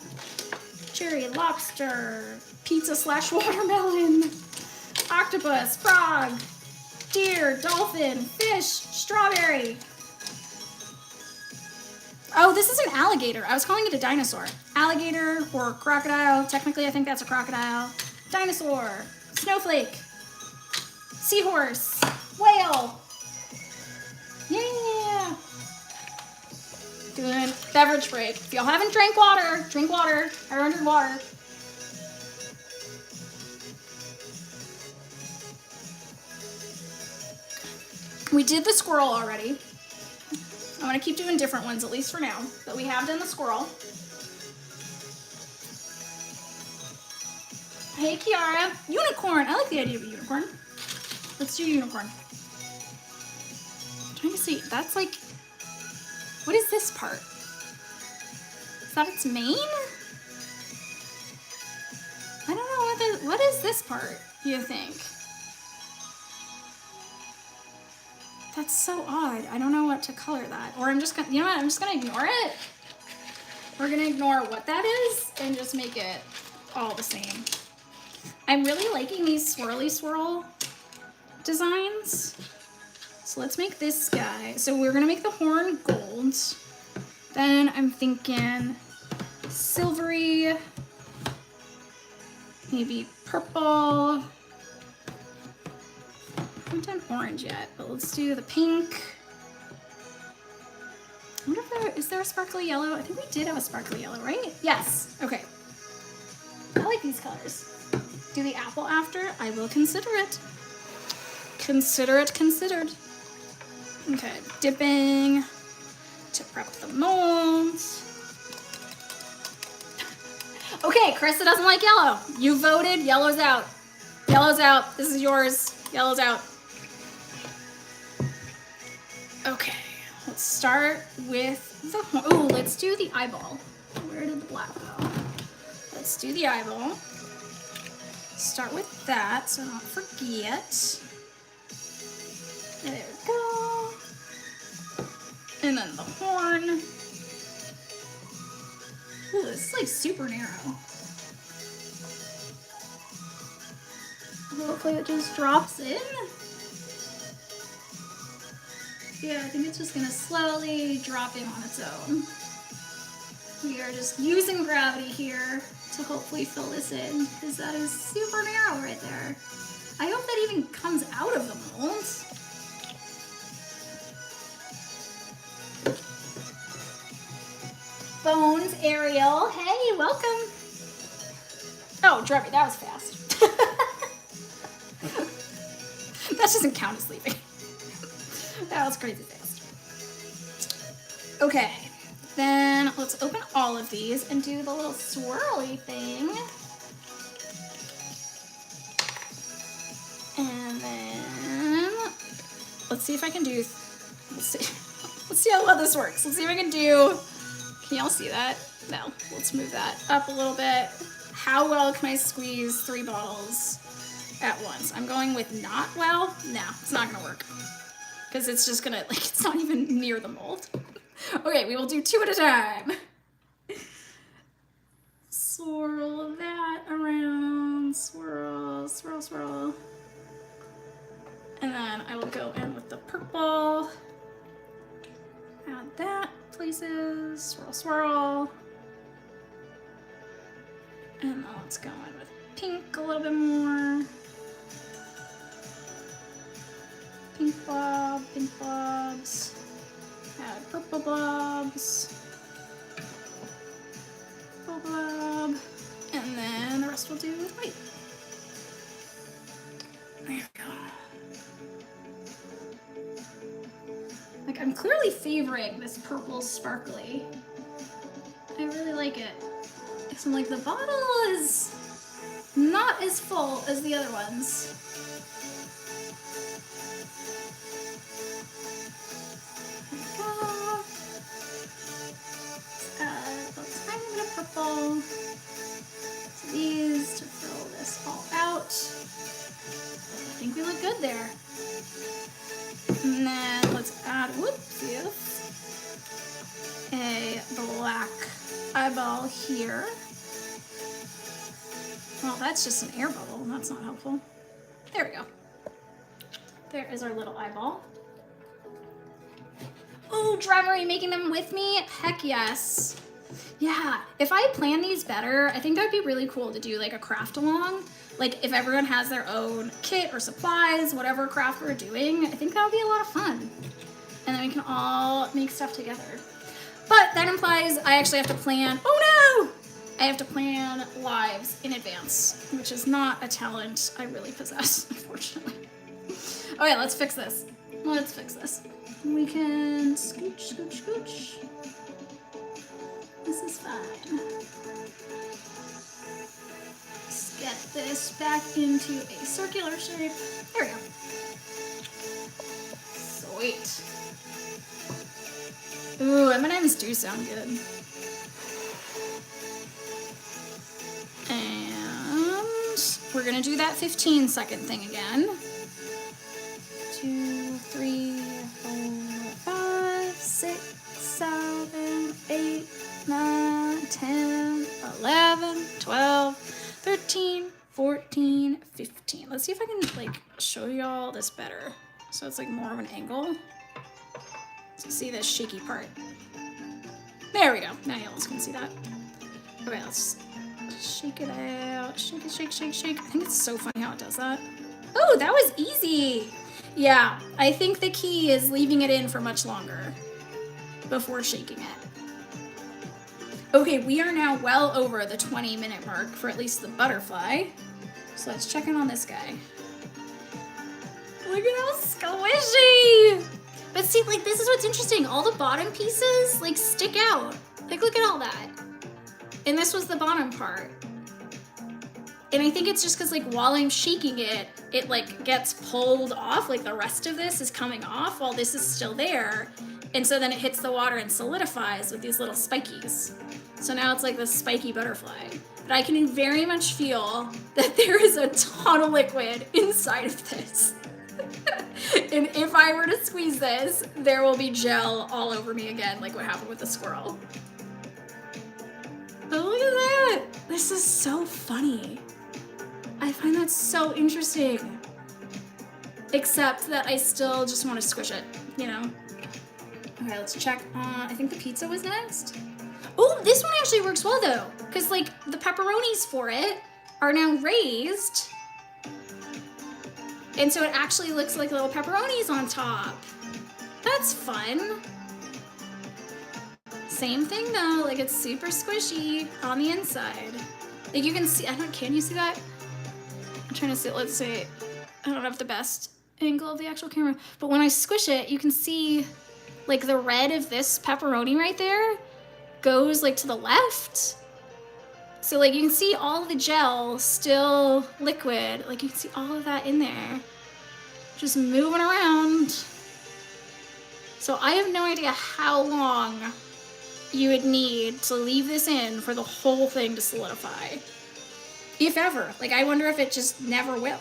[SPEAKER 1] cherry, lobster, pizza/watermelon, octopus, frog, deer, dolphin, fish, strawberry. Oh, this is an alligator. I was calling it a dinosaur. Alligator or crocodile. Technically, I think that's a crocodile. Dinosaur, snowflake, seahorse, whale. Yeah. Doing beverage break. If y'all haven't drank water, drink water. Everyone drink water. We did the squirrel already. I'm going to keep doing different ones, at least for now. But we have done the squirrel. Hey, Kiara. Unicorn. I like the idea of a unicorn. Let's do unicorn. I'm trying to see. That's like... What is this part? Is that its mane? I don't know what is this part, you think? That's so odd. I don't know what to color that. Or I'm just gonna, you know what? I'm just gonna ignore it. We're gonna ignore what that is and just make it all the same. I'm really liking these swirly swirl designs. So let's make this guy. So we're gonna make the horn gold. Then I'm thinking silvery, maybe purple. I haven't done orange yet, but let's do the pink. I wonder if is there a sparkly yellow? I think we did have a sparkly yellow, right? Yes, okay. I like these colors. Do the apple after? I will consider it. Consider it considered. Okay, dipping to prep the molds. Okay, Krista doesn't like yellow. You voted, yellow's out. Yellow's out, this is yours. Yellow's out. Okay, let's start with the, oh, let's do the eyeball. Where did the black go? Let's do the eyeball. Start with that, so I don't forget. There we go. And then the horn. Ooh, this is like super narrow. Hopefully it just drops in. Yeah, I think it's just gonna slowly drop in on its own. We are just using gravity here to hopefully fill this in, because that is super narrow right there. I hope that even comes out of the mold. Bones, Ariel, hey, welcome. Oh, Drummie, that was fast. That doesn't count as sleeping. That was crazy fast. Okay, then let's open all of these and do the little swirly thing. And then let's see if I can do, let's see how well this works. Let's see if I can do, can y'all see that? No, let's move that up a little bit. How well can I squeeze 3 bottles at once? I'm going with not well. No, it's not gonna work. Because it's just gonna, like, it's not even near the mold. Okay, we will do 2 at a time. Swirl that around, swirl, swirl, swirl. And then I will go in with the purple. Add that places, swirl, swirl. And then let's go in with pink a little bit more. Pink blob, pink blobs. Add purple blobs. Purple blob. And then the rest we'll do with white. There we go. Like, I'm clearly favoring this purple sparkly. I really like it. So I'm like, the bottle is not as full as the other ones. There we go. Let's add a tiny bit of purple to these to fill this all out. I think we look good there. And then let's add, whoops, a black eyeball here. Well, that's just an air bubble. That's not helpful. There we go. There is our little eyeball. Oh, Drummer, are you making them with me? Heck yes. Yeah, if I plan these better, I think that would be really cool to do like a craft along. Like if everyone has their own kit or supplies, whatever craft we're doing, I think that would be a lot of fun. And then we can all make stuff together. But that implies I actually have to plan, oh no! I have to plan lives in advance, which is not a talent I really possess, unfortunately. Okay, let's fix this. Let's fix this. We can scooch, scooch, scooch. This is fine. Let's get this back into a circular shape. There we go. Sweet. Ooh, M&Ms do sound good. And we're gonna do that 15-second thing again. 2, 3, 4, 5, 6, 7, 8, 9, 10, 11, 12, 13, 14, 15. Let's see if I can like show y'all this better. So it's like more of an angle. So see this shaky part. There we go. Now you all can see that. Okay, let's shake it out. Shake it, shake, shake, shake. I think it's so funny how it does that. Oh, that was easy. Yeah, I think the key is leaving it in for much longer before shaking it. Okay, we are now well over the 20-minute mark for at least the butterfly. So let's check in on this guy. Look at how squishy! But see, like, this is what's interesting. All the bottom pieces, like, stick out. Like, look at all that. And this was the bottom part. And I think it's just because, like, while I'm shaking it, it, like, gets pulled off. Like, the rest of this is coming off while this is still there. And so then it hits the water and solidifies with these little spikies. So now it's like this spiky butterfly. But I can very much feel that there is a ton of liquid inside of this. And if I were to squeeze this, there will be gel all over me again, like what happened with the squirrel. But look at that! This is so funny. I find that so interesting. Except that I still just want to squish it, you know? Okay, let's check. I think the pizza was next. Oh, this one actually works well though, because like the pepperonis for it are now raised. And so it actually looks like little pepperonis on top. That's fun. Same thing though, like it's super squishy on the inside. Like you can see, can you see that? I'm trying to see, let's see. I don't have the best angle of the actual camera, but when I squish it, you can see like the red of this pepperoni right there goes like to the left. So like you can see all the gel still liquid, like you can see all of that in there, just moving around. So I have no idea how long you would need to leave this in for the whole thing to solidify. If ever, like I wonder if it just never will.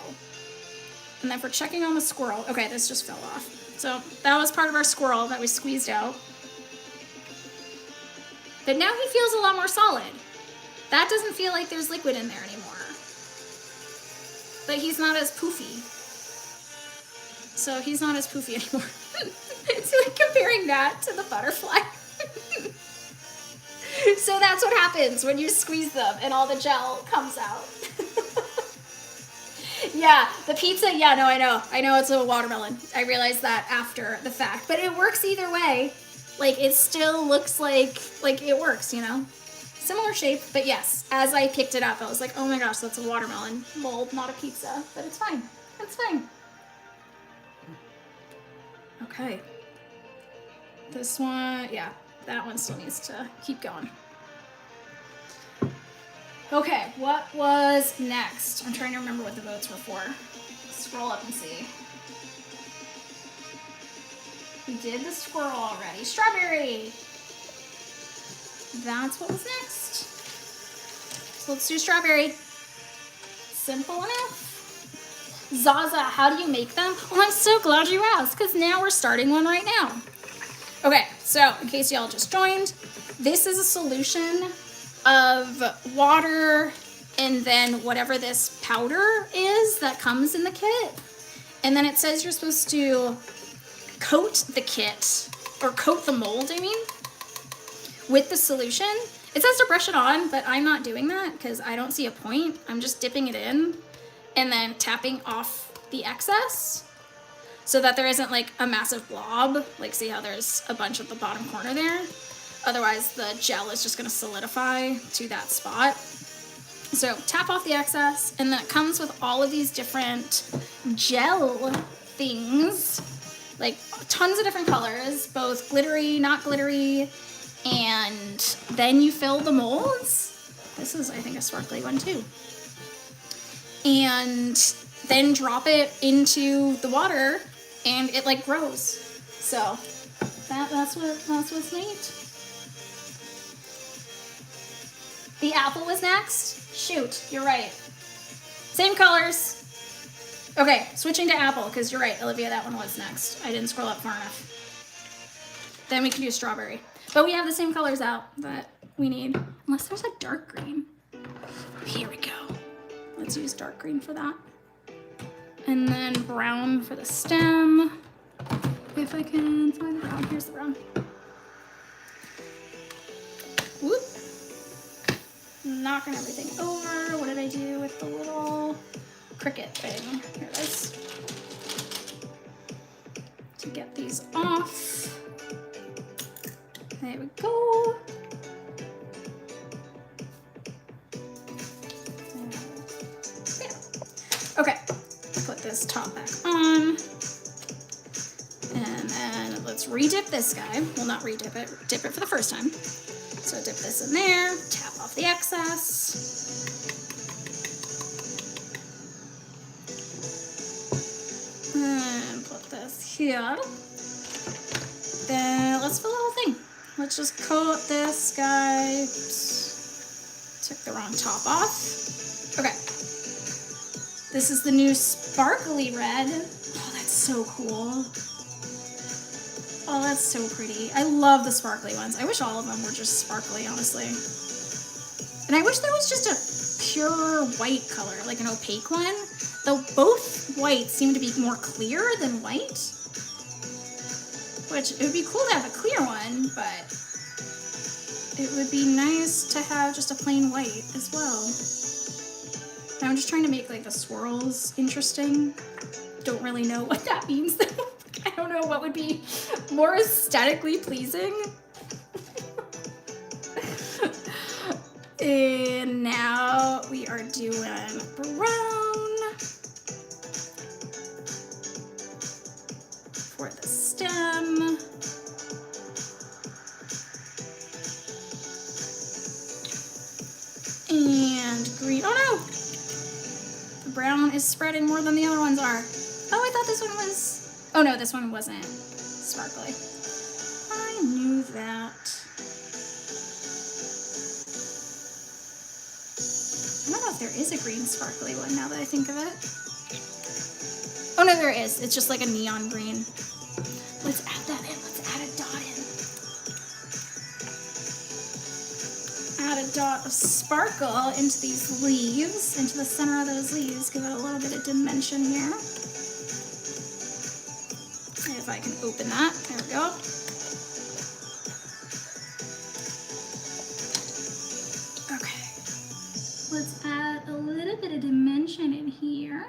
[SPEAKER 1] And then for checking on the squirrel, okay, this just fell off. So that was part of our squirrel that we squeezed out. But now he feels a lot more solid. That doesn't feel like there's liquid in there anymore. But he's not as poofy. So he's not as poofy anymore. It's like comparing that to the butterfly. So that's what happens when you squeeze them and all the gel comes out. Yeah, the pizza, yeah, no, I know. I know it's a watermelon. I realized that after the fact. But it works either way. Like, it still looks like it works, you know? Similar shape, but yes, as I picked it up, I was like, oh my gosh, that's a watermelon mold, not a pizza. But it's fine. It's fine. Okay. This one, yeah, that one still needs to keep going. Okay, what was next? I'm trying to remember what the votes were for. Scroll up and see. We did the squirrel already. Strawberry! That's what was next. So let's do strawberry. Simple enough. Zaza, how do you make them? Well, I'm so glad you asked, because now we're starting one right now. Okay, so in case y'all just joined, this is a solution of water and then whatever this powder is that comes in the kit. And then it says you're supposed to coat the kit, or coat the mold, I mean, with the solution. It says to brush it on, but I'm not doing that because I don't see a point. I'm just dipping it in and then tapping off the excess so that there isn't like a massive blob. Like, see how there's a bunch at the bottom corner there? Otherwise, the gel is just going to solidify to that spot. So tap off the excess, and then it comes with all of these different gel things, like tons of different colors, both glittery, not glittery, and then you fill the molds. This is, I think, a sparkly one too. And then drop it into the water, and it like grows. So that's what's neat. The apple was next. Shoot, you're right. Same colors. Okay, switching to apple, because you're right, Olivia, that one was next. I didn't scroll up far enough. Then we can do strawberry. But we have the same colors out that we need, unless there's a dark green. Here we go. Let's use dark green for that. And then brown for the stem. If I can find the brown, here's the brown. Whoop. Knocking everything over. What did I do with the little cricket thing? Here it is. To get these off. There we go. Okay, put this top back on. And then let's re-dip this guy. Well, not re-dip it, dip it for the first time. So dip this in there, tap off the excess. And put this here. Then let's fill the whole thing. Let's just coat this guy. Oops. Took the wrong top off. Okay. This is the new sparkly red. Oh, that's so cool. Oh, that's so pretty. I love the sparkly ones. I wish all of them were just sparkly, honestly. And I wish there was just a pure white color, like an opaque one. Though both whites seem to be more clear than white. Which, it would be cool to have a clear one, but it would be nice to have just a plain white as well. And I'm just trying to make like the swirls interesting. Don't really know what that means though. I don't know what would be more aesthetically pleasing. And now we are doing brown for the stem. And green. Oh no! The brown is spreading more than the other ones are. Oh, I thought this one was... Oh no, this one wasn't sparkly. I knew that. I don't know if there is a green sparkly one now that I think of it. Oh no, there is. It's just like a neon green. Let's add that in. Let's add a dot in. Add a dot of sparkle into these leaves, into the center of those leaves. Give it a little bit of dimension here. If I can open that, there we go. Okay, let's add a little bit of dimension in here.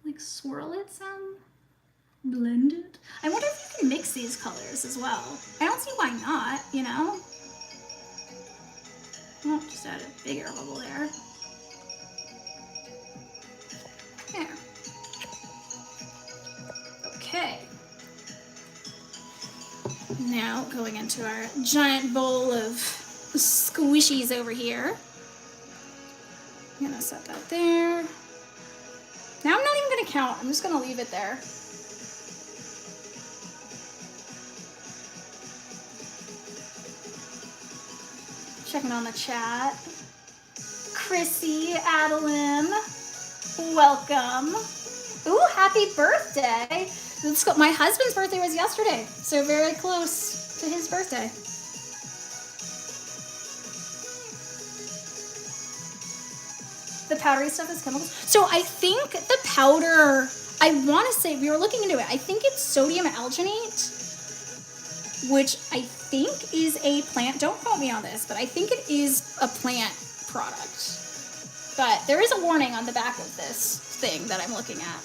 [SPEAKER 1] Like swirl it some, blend it. I wonder if you can mix these colors as well. I don't see why not, you know? Oh, just add a bigger bubble there. There. Okay, now going into our giant bowl of squishies over here. I'm gonna set that there. Now I'm not even gonna count, I'm just gonna leave it there. Checking on the chat. Chrissy, Adeline, welcome. Ooh, happy birthday. My husband's birthday was yesterday, so very close to his birthday. The powdery stuff is chemicals. So I think the powder, I want to say, we were looking into it, I think it's sodium alginate, which I think is a plant, don't quote me on this, but I think it is a plant product. But there is a warning on the back of this thing that I'm looking at.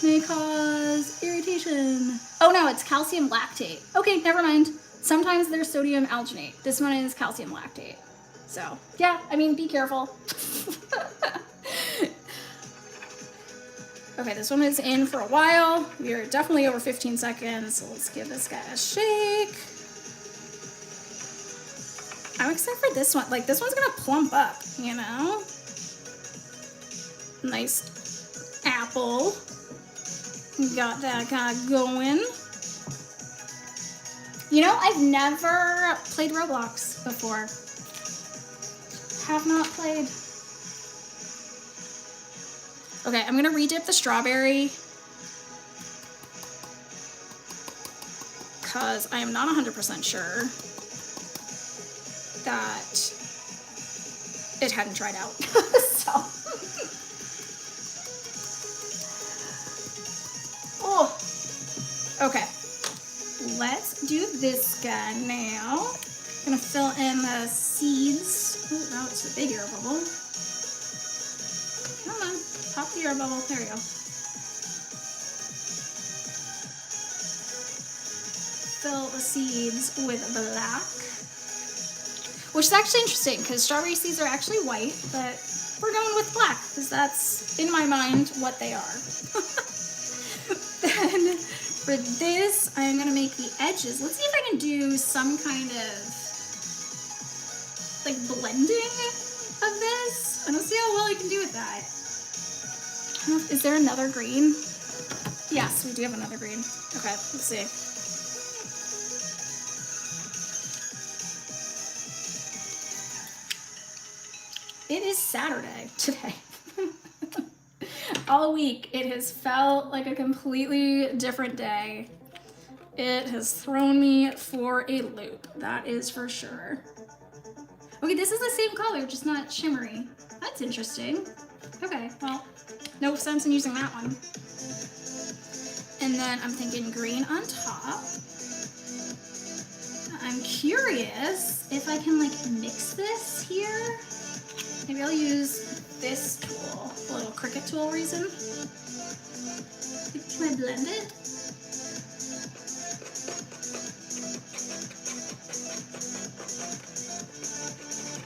[SPEAKER 1] May cause irritation. Oh no, it's calcium lactate. Okay, never mind. Sometimes there's sodium alginate. This one is calcium lactate. So, yeah, I mean, be careful. Okay, this one is in for a while. We are definitely over 15 seconds, so let's give this guy a shake. I'm excited for this one. Like, this one's gonna plump up, you know? Nice apple. Got that guy going. You know, I've never played Roblox before. Have not played. Okay, I'm gonna redip the strawberry because I am not 100% sure that it hadn't dried out. So. Oh. Okay. Let's do this guy now. I'm gonna fill in the seeds. Oh, now it's a big air bubble. Come on, pop the air bubble. There we go. Fill the seeds with black. Which is actually interesting because strawberry seeds are actually white, but we're going with black because that's, in my mind, what they are. Then for this, I'm going to make the edges. Let's see if I can do some kind of like blending of this. And let's see how well I can do with that. Is there another green? Yes, we do have another green. Okay, let's see. It is Saturday today. All week it has felt like a completely different day. It has thrown me for a loop, that is for sure. Okay, this is the same color, just not shimmery. That's interesting. Okay, well, no sense in using that one. And then I'm thinking green on top. I'm curious if I can like mix this here. Maybe I'll use this tool, the little Cricut tool reason. Can I blend it?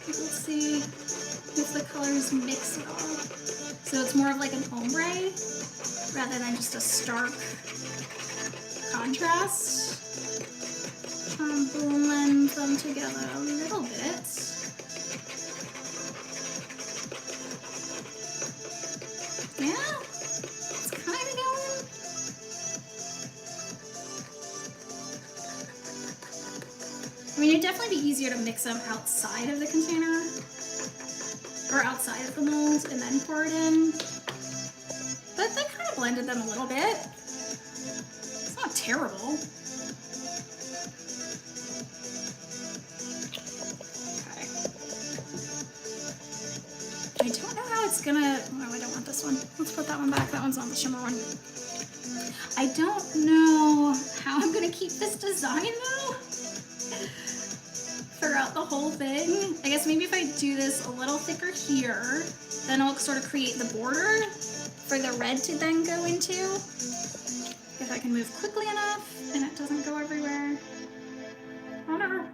[SPEAKER 1] Let's see if the colors mix at all. So it's more of like an ombre rather than just a stark contrast. Try and blend them together a little bit. Yeah, it's kind of going. I mean, it'd definitely be easier to mix them outside of the container or outside of the mold and then pour it in. But they kind of blended them a little bit. It's not terrible. Okay. I don't know how it's gonna, oh, I don't want this one. Let's put that one back. That one's on the shimmer one. I don't know how I'm gonna keep this design though throughout the whole thing. I guess maybe if I do this a little thicker here, then I'll sort of create the border for the red to then go into. If I can move quickly enough and it doesn't go everywhere. Oh no.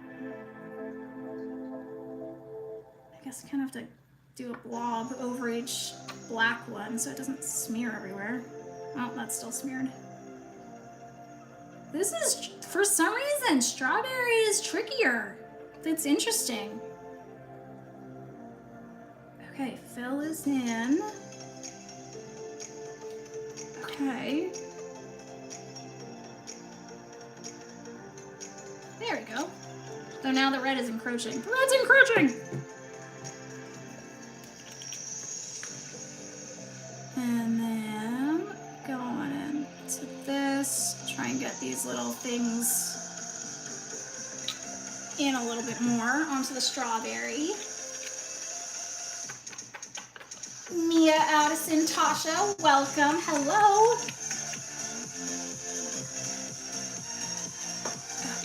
[SPEAKER 1] I guess I kind of have to do a blob over each black one so it doesn't smear everywhere. Oh, that's still smeared. This is, for some reason, strawberry is trickier. That's interesting. Okay, fill is in. Okay. There we go. So now the red is encroaching. The red's encroaching! And then going into this, try and get these little things in a little bit more onto the strawberry. Mia, Addison, Tasha, welcome. Hello.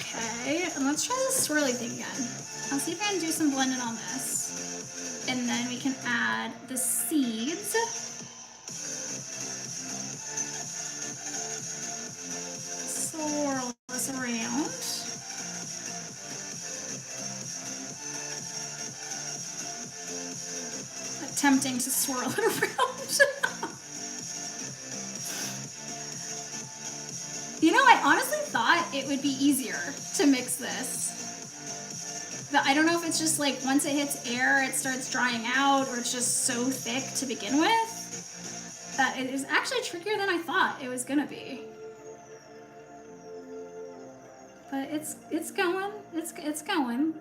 [SPEAKER 1] Okay, and let's try this swirly thing again. I'll see if I can do some blending on this. And then we can add the seeds. Swirl this around. Attempting to swirl it around. You know, I honestly thought it would be easier to mix this. But I don't know if it's just like once it hits air, it starts drying out, or it's just so thick to begin with that it is actually trickier than I thought it was gonna be. But it's going. It's going.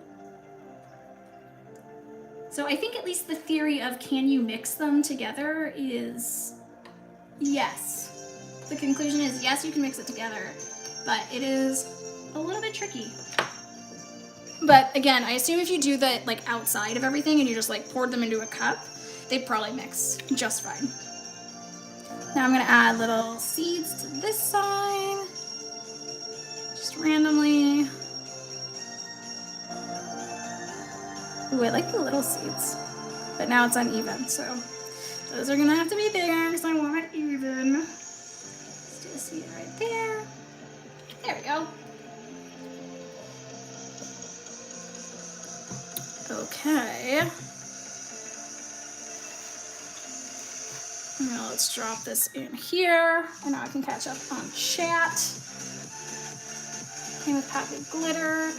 [SPEAKER 1] So I think at least the theory of can you mix them together is yes. The conclusion is yes, you can mix it together, but it is a little bit tricky. But again, I assume if you do the like outside of everything and you just like poured them into a cup, they'd probably mix just fine. Now I'm gonna add little seeds to this side, just randomly. Ooh, I like the little seeds. But now it's uneven, so those are gonna have to be bigger because I want it even. Let's do a seed right there. There we go. Okay. Now let's drop this in here, and now I can catch up on chat. Came with pack of glitter.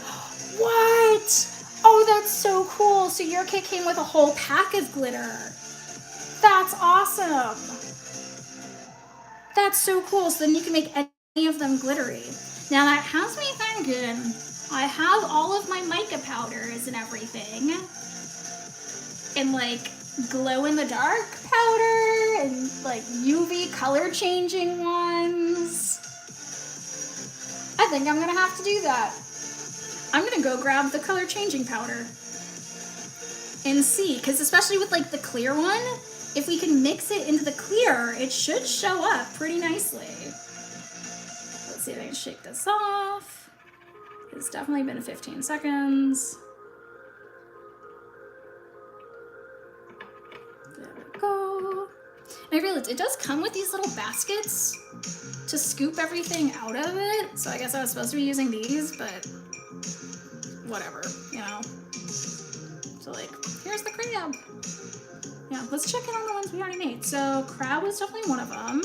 [SPEAKER 1] What? Oh, that's so cool. So your kit came with a whole pack of glitter. That's awesome. That's so cool. So then you can make any of them glittery. Now that has me thinking, I have all of my mica powders and everything. And like glow in the dark powder and like UV color changing ones. I think I'm gonna have to do that. I'm gonna go grab the color changing powder and see, because especially with like the clear one, if we can mix it into the clear, it should show up pretty nicely. Let's see if I can shake this off. It's definitely been 15 seconds. There we go. And I realized it does come with these little baskets to scoop everything out of it. So I guess I was supposed to be using these, but whatever, you know. So like, here's the crab. Yeah, let's check in on the ones we already made. So crab was definitely one of them.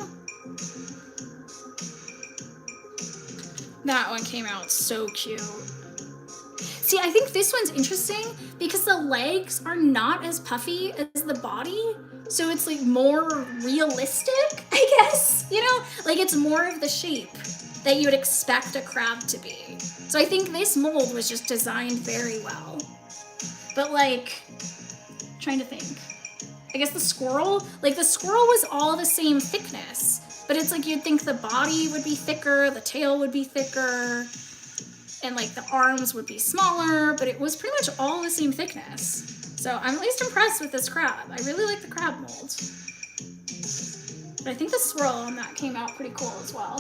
[SPEAKER 1] That one came out so cute. See, I think this one's interesting because the legs are not as puffy as the body. So it's like more realistic, I guess, you know? Like it's more of the shape that you would expect a crab to be. So I think this mold was just designed very well. But like, trying to think. I guess the squirrel was all the same thickness, but it's like you'd think the body would be thicker, the tail would be thicker, and like the arms would be smaller, but it was pretty much all the same thickness. So I'm at least impressed with this crab. I really like the crab mold. But I think the swirl on that came out pretty cool as well.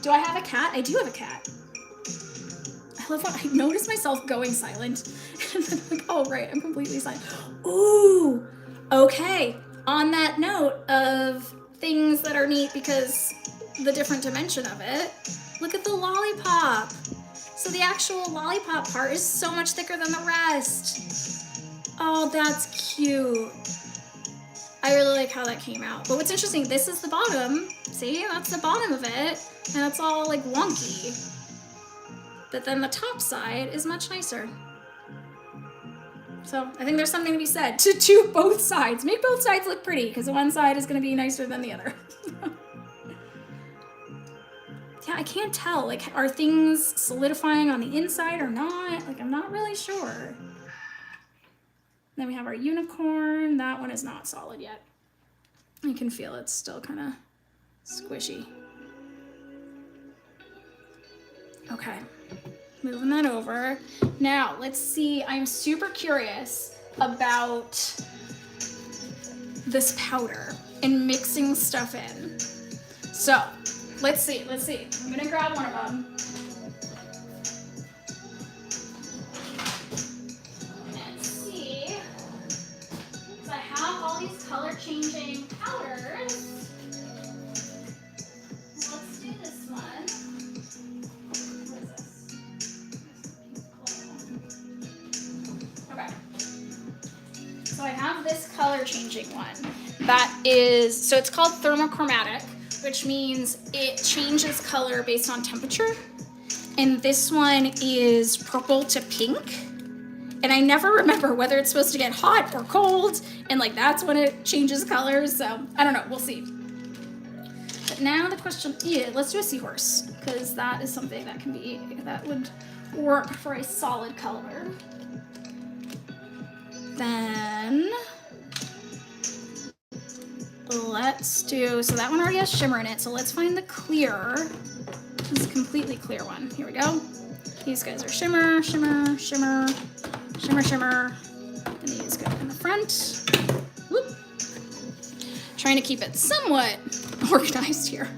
[SPEAKER 1] Do I have a cat? I do have a cat. I love how I noticed myself going silent. And then I'm like, oh right, I'm completely silent. Ooh, okay. On that note of things that are neat because the different dimension of it, look at the lollipop. So the actual lollipop part is so much thicker than the rest. Oh, that's cute. I really like how that came out. But what's interesting, this is the bottom. See, that's the bottom of it. And it's all like wonky. But then the top side is much nicer. So I think there's something to be said to do both sides. Make both sides look pretty because the one side is going to be nicer than the other. Yeah, I can't tell. Like, are things solidifying on the inside or not? Like, I'm not really sure. Then we have our unicorn. That one is not solid yet. You can feel it's still kind of squishy. Okay, moving that over. Now, let's see. I'm super curious about this powder and mixing stuff in. So, let's see. I'm gonna grab one of them. Let's see. So I have all these color changing powders. Let's do this one. What is this? Okay. So I have this color changing one. That is, so it's called thermochromatic, which means it changes color based on temperature. And this one is purple to pink. And I never remember whether it's supposed to get hot or cold. And like, that's when it changes colors. So I don't know, we'll see. But now the question is, let's do a seahorse, because that is something that can be, that would work for a solid color. Then let's do, so that one already has shimmer in it, so let's find the clear. This is a completely clear one. Here we go. These guys are shimmer, shimmer, shimmer, shimmer, shimmer. And these go in the front. Whoop. Trying to keep it somewhat organized here.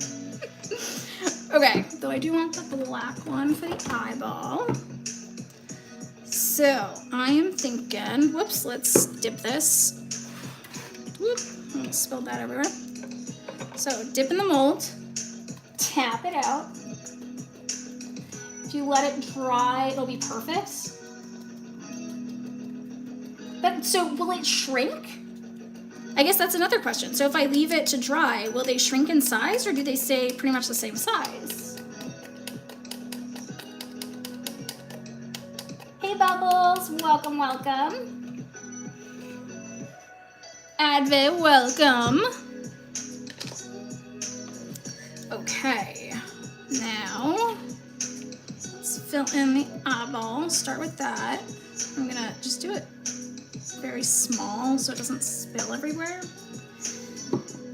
[SPEAKER 1] Okay, though I do want the black one for the eyeball. So I am thinking, whoops, let's dip this. Whoop, I spilled that everywhere. So dip in the mold, tap it out. If you let it dry, it'll be perfect. But so will it shrink? I guess that's another question. So if I leave it to dry, will they shrink in size or do they stay pretty much the same size? Hey Bubbles, welcome, welcome. Adve, welcome. Okay, now let's fill in the eyeball. Start with that. I'm gonna just do it very small so it doesn't spill everywhere.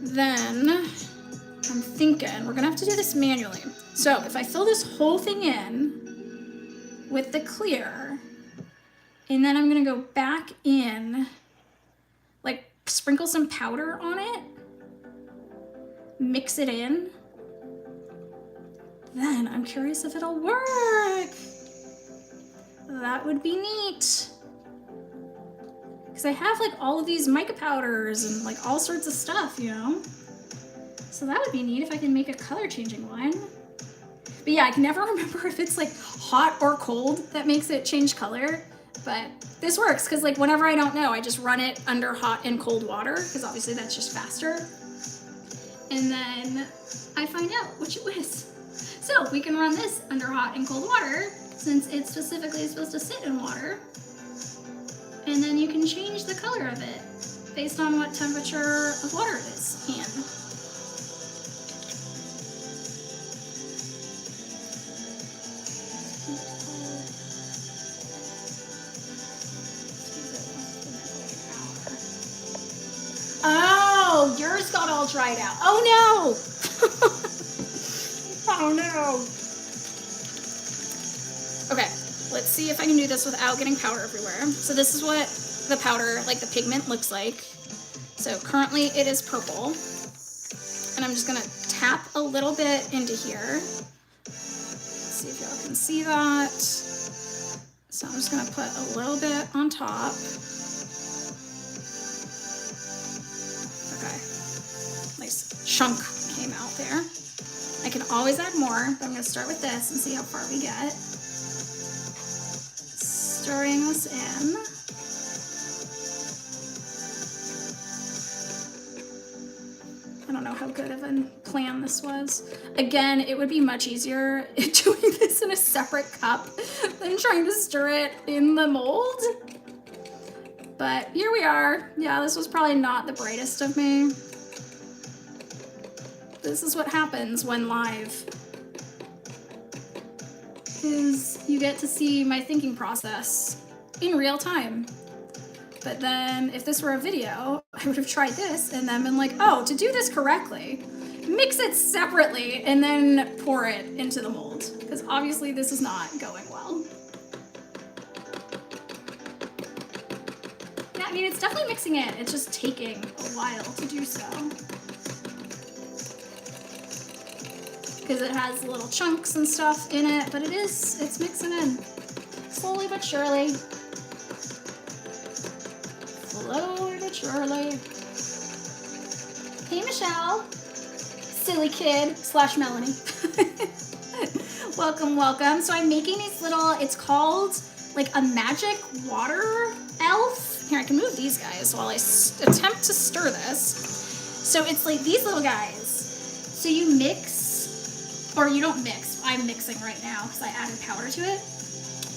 [SPEAKER 1] Then I'm thinking we're gonna have to do this manually. So if I fill this whole thing in with the clear, and then I'm gonna go back in, like sprinkle some powder on it, mix it in, then I'm curious if it'll work. That would be neat. Because I have like all of these mica powders and like all sorts of stuff, you know? So that would be neat if I can make a color changing one. But yeah, I can never remember if it's like hot or cold that makes it change color. But this works because like whenever I don't know, I just run it under hot and cold water because obviously that's just faster. And then I find out which it was. So we can run this under hot and cold water since it's specifically supposed to sit in water. And then you can change the color of it based on what temperature of water it is in. Oh, yours got all dried out. Oh no! Oh no! Okay. Let's see if I can do this without getting powder everywhere. So this is what the powder, like the pigment, looks like. So currently it is purple. And I'm just gonna tap a little bit into here. Let's see if y'all can see that. So I'm just gonna put a little bit on top. Okay, nice chunk came out there. I can always add more, but I'm gonna start with this and see how far we get. Stirring this in. I don't know how good of a plan this was. Again, it would be much easier doing this in a separate cup than trying to stir it in the mold. But here we are. Yeah, this was probably not the brightest of me. This is what happens when live. Is you get to see my thinking process in real time. But then if this were a video, I would have tried this and then been like, oh, to do this correctly, mix it separately and then pour it into the mold. Because obviously this is not going well. Yeah, I mean, it's definitely mixing it. It's just taking a while to do so. Because it has little chunks and stuff in it, but it's mixing in. Slowly but surely. Slowly but surely. Hey Michelle, silly kid / Melanie. Welcome, welcome. So I'm making these little, it's called like a magic water elf. Here, I can move these guys while I attempt to stir this. So it's like these little guys. So you mix, or you don't mix, I'm mixing right now because I added powder to it.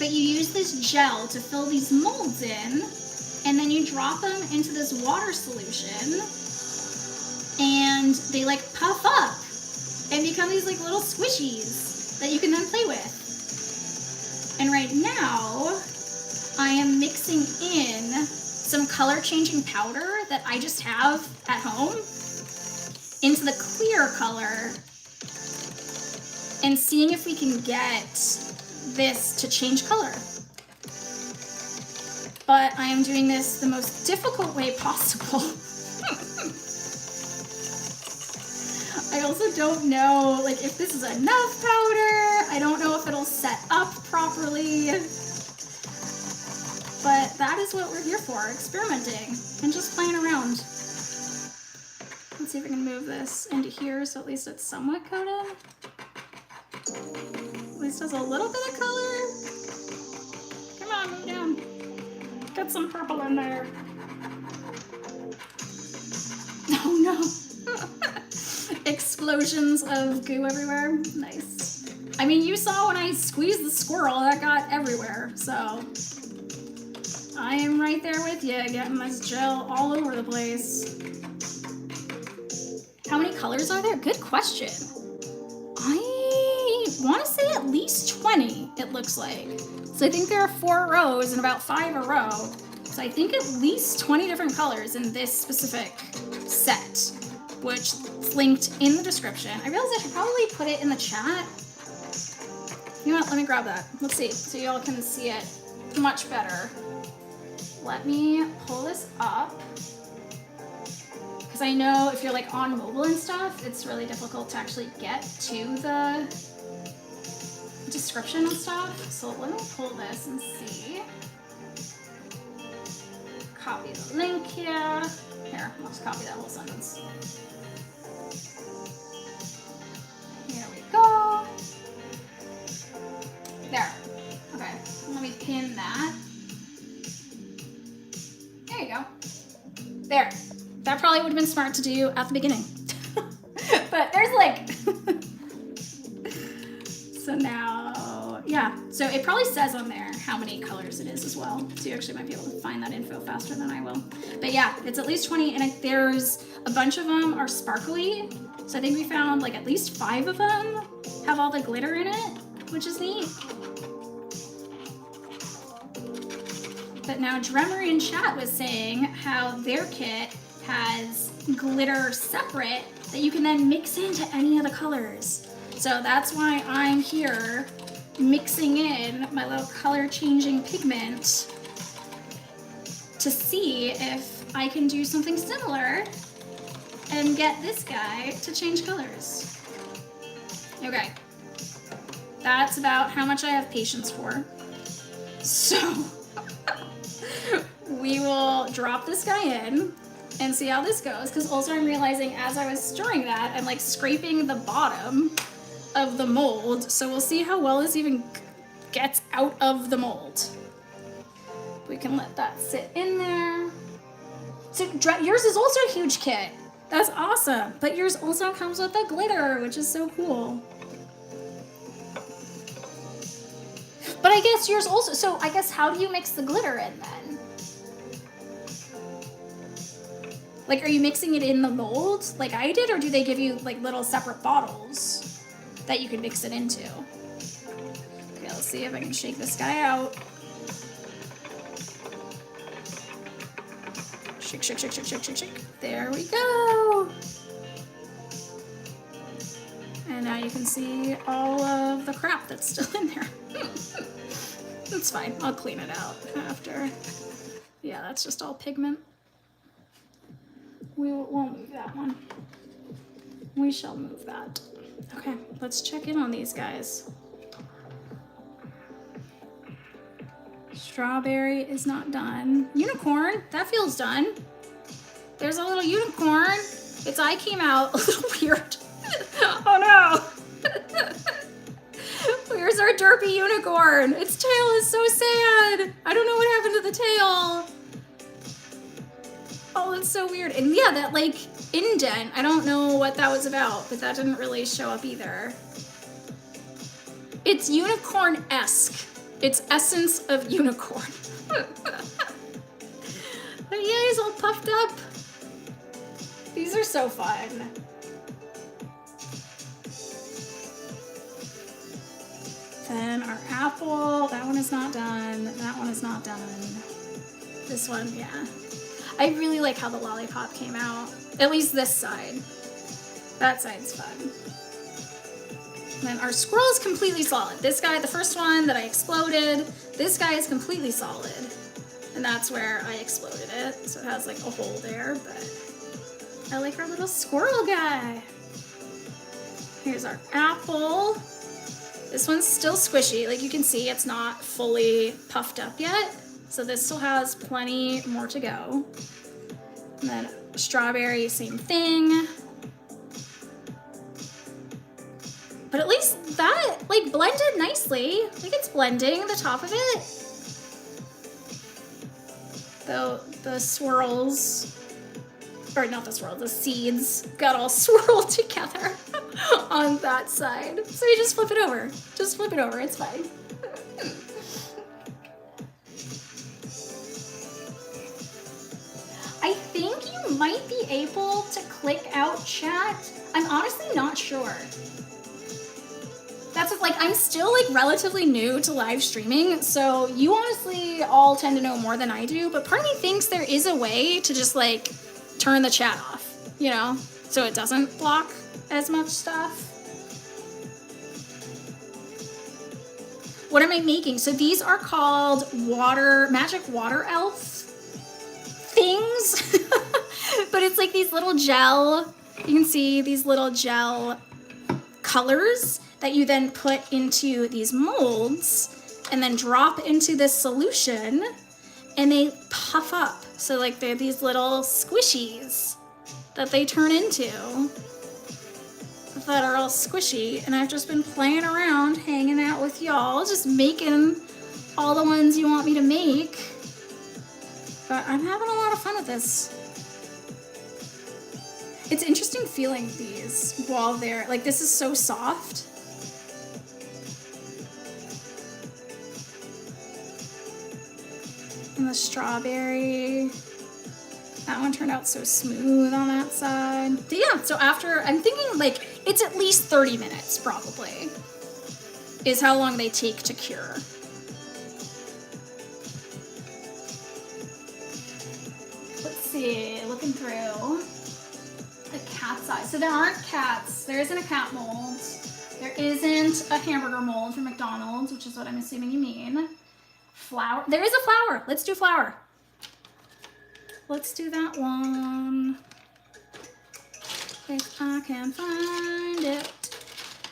[SPEAKER 1] But you use this gel to fill these molds in, and then you drop them into this water solution, and they like puff up and become these like little squishies that you can then play with. And right now, I am mixing in some color changing powder that I just have at home into the clear color and seeing if we can get this to change color. But I am doing this the most difficult way possible. I I also don't know, like, if this is enough powder. I don't know if it'll set up properly. But that is what we're here for, experimenting and just playing around. Let's see if I can move this into here so at least it's somewhat coated. At least has a little bit of color. Come on, move down. Get some purple in there. Oh no. Explosions of goo everywhere. Nice. I mean, you saw when I squeezed the squirrel, that got everywhere, so I am right there with you, getting this gel all over the place. How many colors are there? Good question. I want to say at least 20, it looks like. So I think there are 4 rows and about 5 a row. So I think at least 20 different colors in this specific set, which is linked in the description. I realize I should probably put it in the chat. You know what, let me grab that. Let's see, so y'all can see it much better. Let me pull this up. Because I know if you're like on mobile and stuff, it's really difficult to actually get to the description and stuff. So let me pull this and see. Copy the link here. Here, I'll just copy that whole sentence. Here we go. There. Okay, let me pin that. There you go. There. That probably would have been smart to do at the beginning. But there's like... So now, yeah. So it probably says on there how many colors it is as well. So you actually might be able to find that info faster than I will. But yeah, it's at least 20, and there's a bunch of them are sparkly. So I think we found like at least 5 of them have all the glitter in it, which is neat. But now Dremery in chat was saying how their kit has glitter separate that you can then mix into any of the colors. So that's why I'm here mixing in my little color changing pigment to see if I can do something similar and get this guy to change colors. Okay, that's about how much I have patience for. So we will drop this guy in and see how this goes, because also I'm realizing as I was stirring that, I'm like scraping the bottom of the mold, so we'll see how well this even gets out of the mold. We can let that sit in there. So yours is also a huge kit. That's awesome, but yours also comes with the glitter, which is so cool. But I guess yours also, so I guess how do you mix the glitter in then? Like, are you mixing it in the mold like I did, or do they give you like little separate bottles that you can mix it into? Okay, let's see if I can shake this guy out. Shake, shake, shake, shake, shake, shake, shake. There we go. And now you can see all of the crap that's still in there. That's fine, I'll clean it out after. Yeah, that's just all pigment. We won't move that one. We shall move that. Okay, let's check in on these guys. Strawberry is not done. Unicorn, that feels done. There's a little unicorn. Its eye came out a little weird. Oh no. Where's our derpy unicorn? Its tail is so sad. I don't know what happened to the tail. Oh, that's so weird. And yeah, that like indent, I don't know what that was about, but that didn't really show up either. It's unicorn-esque. It's essence of unicorn. But yeah, he's all puffed up. These are so fun. Then our apple, that one is not done. That one is not done. This one, yeah. I really like how the lollipop came out. At least this side. That side's fun. Then our squirrel is completely solid. This guy, the first one that I exploded, this guy is completely solid. And that's where I exploded it. So it has like a hole there, but I like our little squirrel guy. Here's our apple. This one's still squishy. Like you can see, it's not fully puffed up yet. So this still has plenty more to go. And then strawberry, same thing. But at least that like blended nicely. Like it's blending the top of it. Though the swirls, or not the swirls, the seeds got all swirled together on that side. So you just flip it over. Just flip it over, it's fine. I think you might be able to click out chat. I'm honestly not sure. That's what, like, I'm still like relatively new to live streaming, so you honestly all tend to know more than I do, but part of me thinks there is a way to just like turn the chat off, you know, so it doesn't block as much stuff. What am I making? So these are called magic water elf things, but it's like these little gel, you can see these little gel colors that you then put into these molds and then drop into this solution and they puff up. So like they're these little squishies that they turn into that are all squishy. And I've just been playing around, hanging out with y'all, just making all the ones you want me to make. But I'm having a lot of fun with this. It's interesting feeling these while they're, like, this is so soft. And the strawberry, that one turned out so smooth on that side. But yeah, so after, I'm thinking like, it's at least 30 minutes probably, is how long they take to cure. Let's see, looking through the cat's eye. So there aren't cats. There isn't a cat mold. There isn't a hamburger mold from McDonald's, which is what I'm assuming you mean. Flower. There is a flower. Let's do flower. Let's do that one. If I can find it.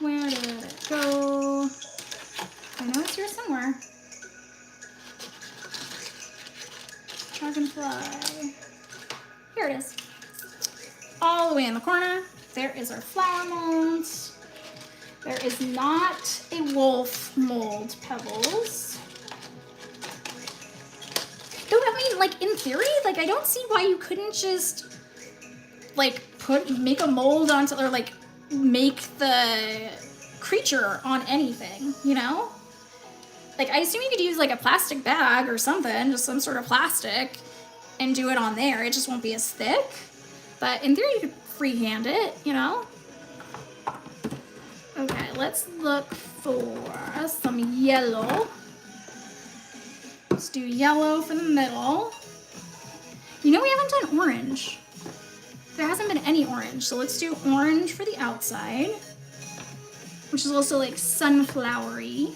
[SPEAKER 1] Where did it go? I know it's here somewhere. Dragonfly. Here it is. All the way in the corner. There is our flower mold. There is not a wolf mold, Pebbles. Though, I mean, like, in theory, like, I don't see why you couldn't just, like, make a mold onto, or, like, make the creature on anything, you know? Like, I assume you could use, like, a plastic bag or something, just some sort of plastic, and do it on there. It just won't be as thick. But in theory, you could freehand it, you know? Okay, let's look for some yellow. Let's do yellow for the middle. You know, we haven't done orange. There hasn't been any orange, so let's do orange for the outside, which is also like sunflowery.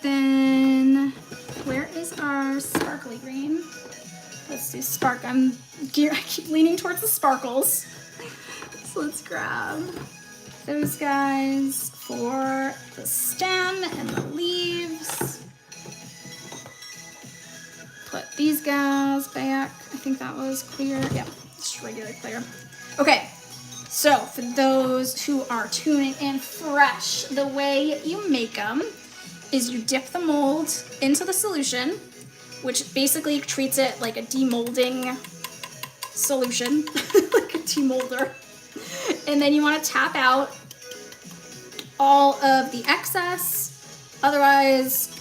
[SPEAKER 1] Then, where is our sparkly green? Let's do spark. I keep leaning towards the sparkles. So let's grab those guys for the stem and the leaves. Put these guys back. I think that was clear. Yep, just regular clear. Okay, so for those who are tuning in fresh, the way you make them is you dip the mold into the solution, which basically treats it like a demolding solution, like a demolder. And then you want to tap out all of the excess. Otherwise,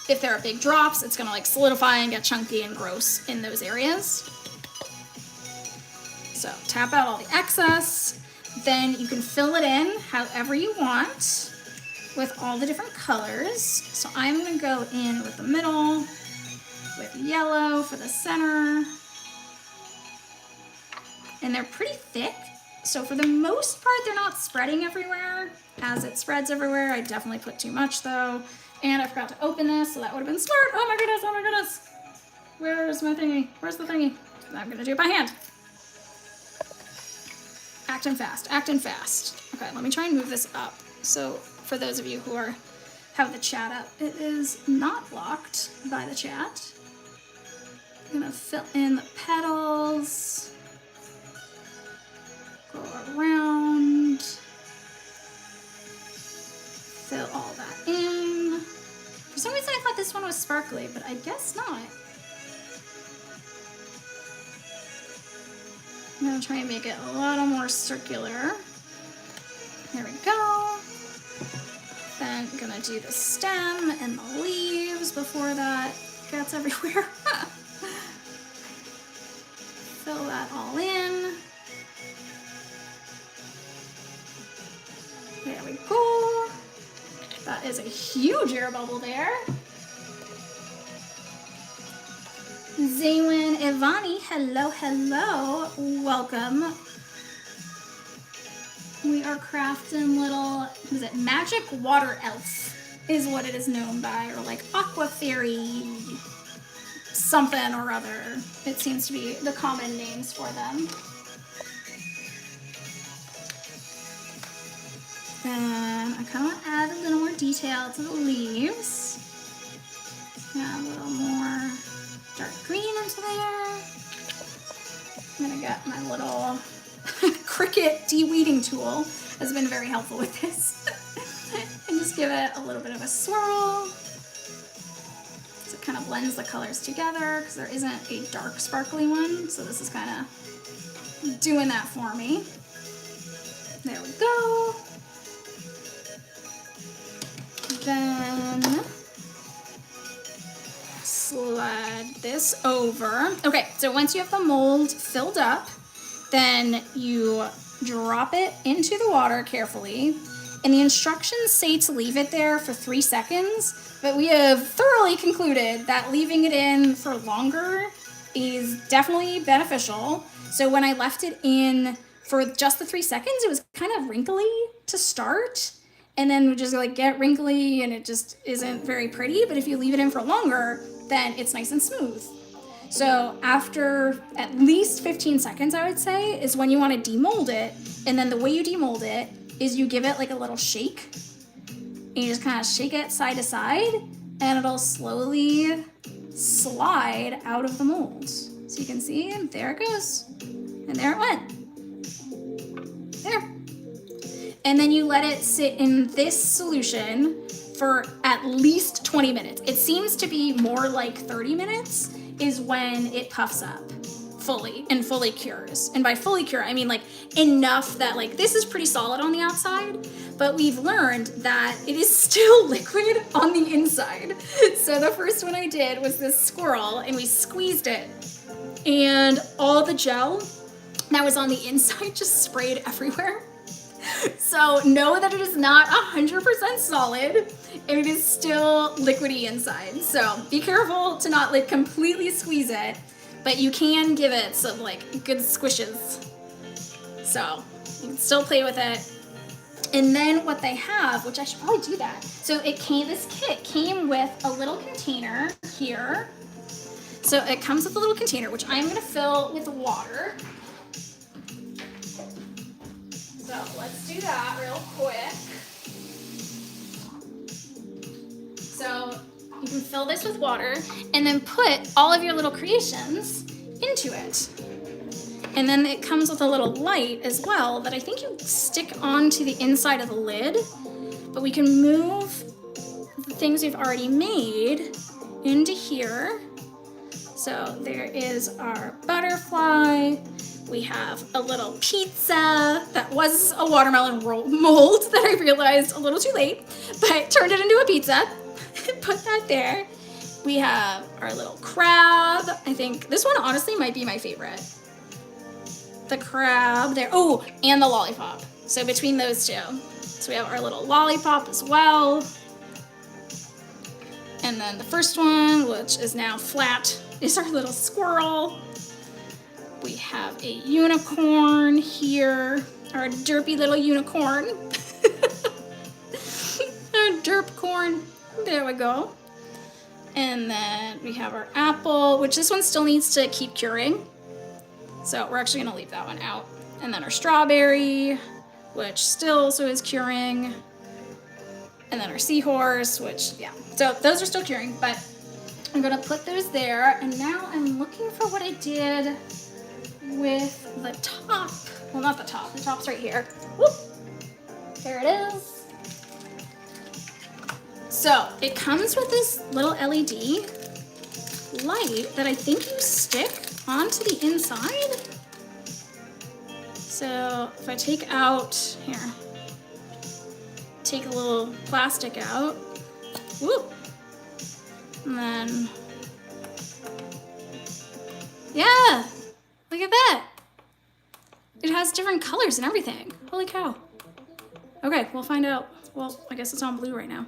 [SPEAKER 1] if there are big drops, it's gonna like solidify and get chunky and gross in those areas. So tap out all the excess. Then you can fill it in however you want with all the different colors. So I'm gonna go in with the middle, with yellow for the center. And they're pretty thick. So for the most part, they're not spreading everywhere. As it spreads everywhere, I definitely put too much though. And I forgot to open this, so that would have been smart. Oh my goodness, oh my goodness. Where's my thingy? Where's the thingy? I'm gonna do it by hand. Acting fast, acting fast. Okay, let me try and move this up. So for those of you who have the chat up, it is not blocked by the chat. I'm gonna fill in the petals, go around, fill all that in. For some reason I thought this one was sparkly, but I guess not. I'm gonna try and make it a little more circular. There we go. Then I'm gonna do the stem and the leaves before that gets everywhere. Fill that all in. There we go. That is a huge air bubble there. Zaywin Ivani, hello, hello, welcome. We are crafting little, what is it, magic water elf is what it is known by, or like aqua fairy, something or other. It seems to be the common names for them. Then I kind of want to add a little more detail to the leaves. Add a little more dark green into there. I'm gonna get my little Cricut de-weeding tool. Has been very helpful with this. And just give it a little bit of a swirl. So it kind of blends the colors together because there isn't a dark sparkly one. So this is kind of doing that for me. There we go. Then slide this over. Okay, so once you have the mold filled up, then you drop it into the water carefully. And the instructions say to leave it there for 3 seconds, but we have thoroughly concluded that leaving it in for longer is definitely beneficial. So when I left it in for just the 3 seconds, it was kind of wrinkly to start. And then just like get wrinkly and it just isn't very pretty. But if you leave it in for longer, then it's nice and smooth. So after at least 15 seconds, I would say, is when you want to demold it. And then the way you demold it is you give it like a little shake. And you just kind of shake it side to side. And it'll slowly slide out of the mold. So you can see, and there it goes. And there it went. There. And then you let it sit in this solution for at least 20 minutes. It seems to be more like 30 minutes is when it puffs up fully and fully cures. And by fully cure, I mean like enough that like this is pretty solid on the outside, but we've learned that it is still liquid on the inside. So the first one I did was this squirrel and we squeezed it and all the gel that was on the inside just sprayed everywhere. So know that it is not 100% solid and it is still liquidy inside. So be careful to not like completely squeeze it, but you can give it some like good squishes. So you can still play with it. And then what they have, which I should probably do that. So this kit came with a little container here. So it comes with a little container, which I'm gonna fill with water. So let's do that real quick. So you can fill this with water and then put all of your little creations into it. And then it comes with a little light as well that I think you stick onto the inside of the lid, but we can move the things we've already made into here. So there is our butterfly. We have a little pizza that was a watermelon mold that I realized a little too late, but turned it into a pizza. Put that there. We have our little crab. I think this one honestly might be my favorite. The crab there. Oh, and the lollipop. So between those two. So we have our little lollipop as well. And then the first one, which is now flat, is our little squirrel. We have a unicorn here, our derpy little unicorn. Our derp corn. There we go. And then we have our apple, which this one still needs to keep curing. So we're actually gonna leave that one out. And then our strawberry, which still also is curing. And then our seahorse, which, yeah. So those are still curing, but I'm gonna put those there. And now I'm looking for what I did with the top. Well, not the top, the top's right here. Whoop. There it is. So it comes with this little LED light that I think you stick onto the inside. So if I take out, here, take a little plastic out, whoop, and then, yeah, look at that. It has different colors and everything. Holy cow. Okay, we'll find out. Well, I guess it's on blue right now.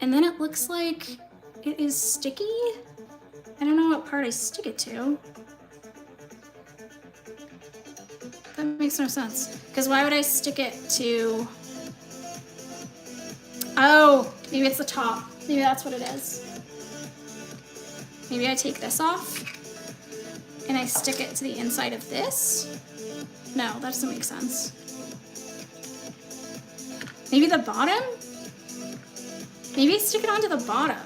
[SPEAKER 1] And then it looks like it is sticky. I don't know what part I stick it to. That makes no sense. Because why would I stick it to... Oh, maybe it's the top. Maybe that's what it is. Maybe I take this off and I stick it to the inside of this. No, that doesn't make sense. Maybe the bottom? Maybe I stick it onto the bottom.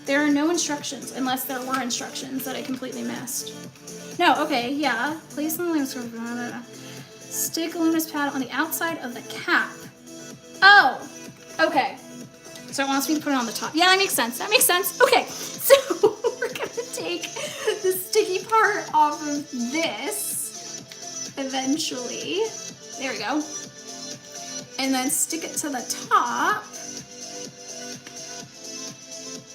[SPEAKER 1] There are no instructions, unless there were instructions that I completely missed. No, okay, yeah. Place the luminous pad. Stick a luminous pad on the outside of the cap. Oh, okay. So it wants me to put it on the top. Yeah, that makes sense. That makes sense. Okay, so we're gonna take the sticky part off of this eventually. There we go. And then stick it to the top.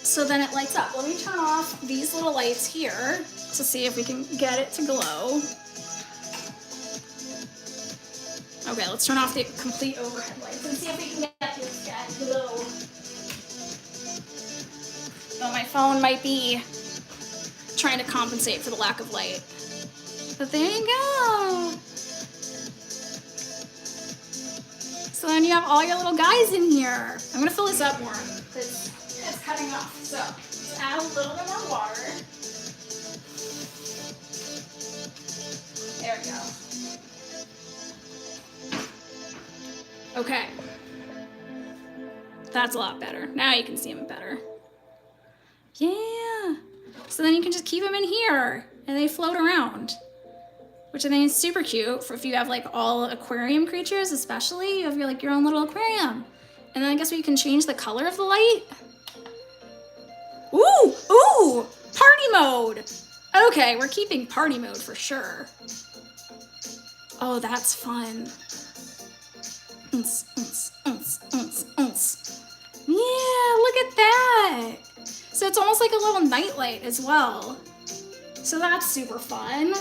[SPEAKER 1] So then it lights up. Let me turn off these little lights here to see if we can get it to glow. Okay, let's turn off the complete overhead lights and see if we can get this to glow. So my phone might be trying to compensate for the lack of light. But there you go. So then you have all your little guys in here. I'm gonna fill this up more because it's cutting off. So let's add a little bit more water. There we go. Okay. That's a lot better. Now you can see them better. Yeah. So then you can just keep them in here and they float around, which I think is super cute for if you have like all aquarium creatures, especially. You have your own little aquarium. And then I guess we can change the color of the light. Ooh, ooh, party mode. Okay, we're keeping party mode for sure. Oh, that's fun. Yeah, look at that. So it's almost like a little night light as well. So that's super fun.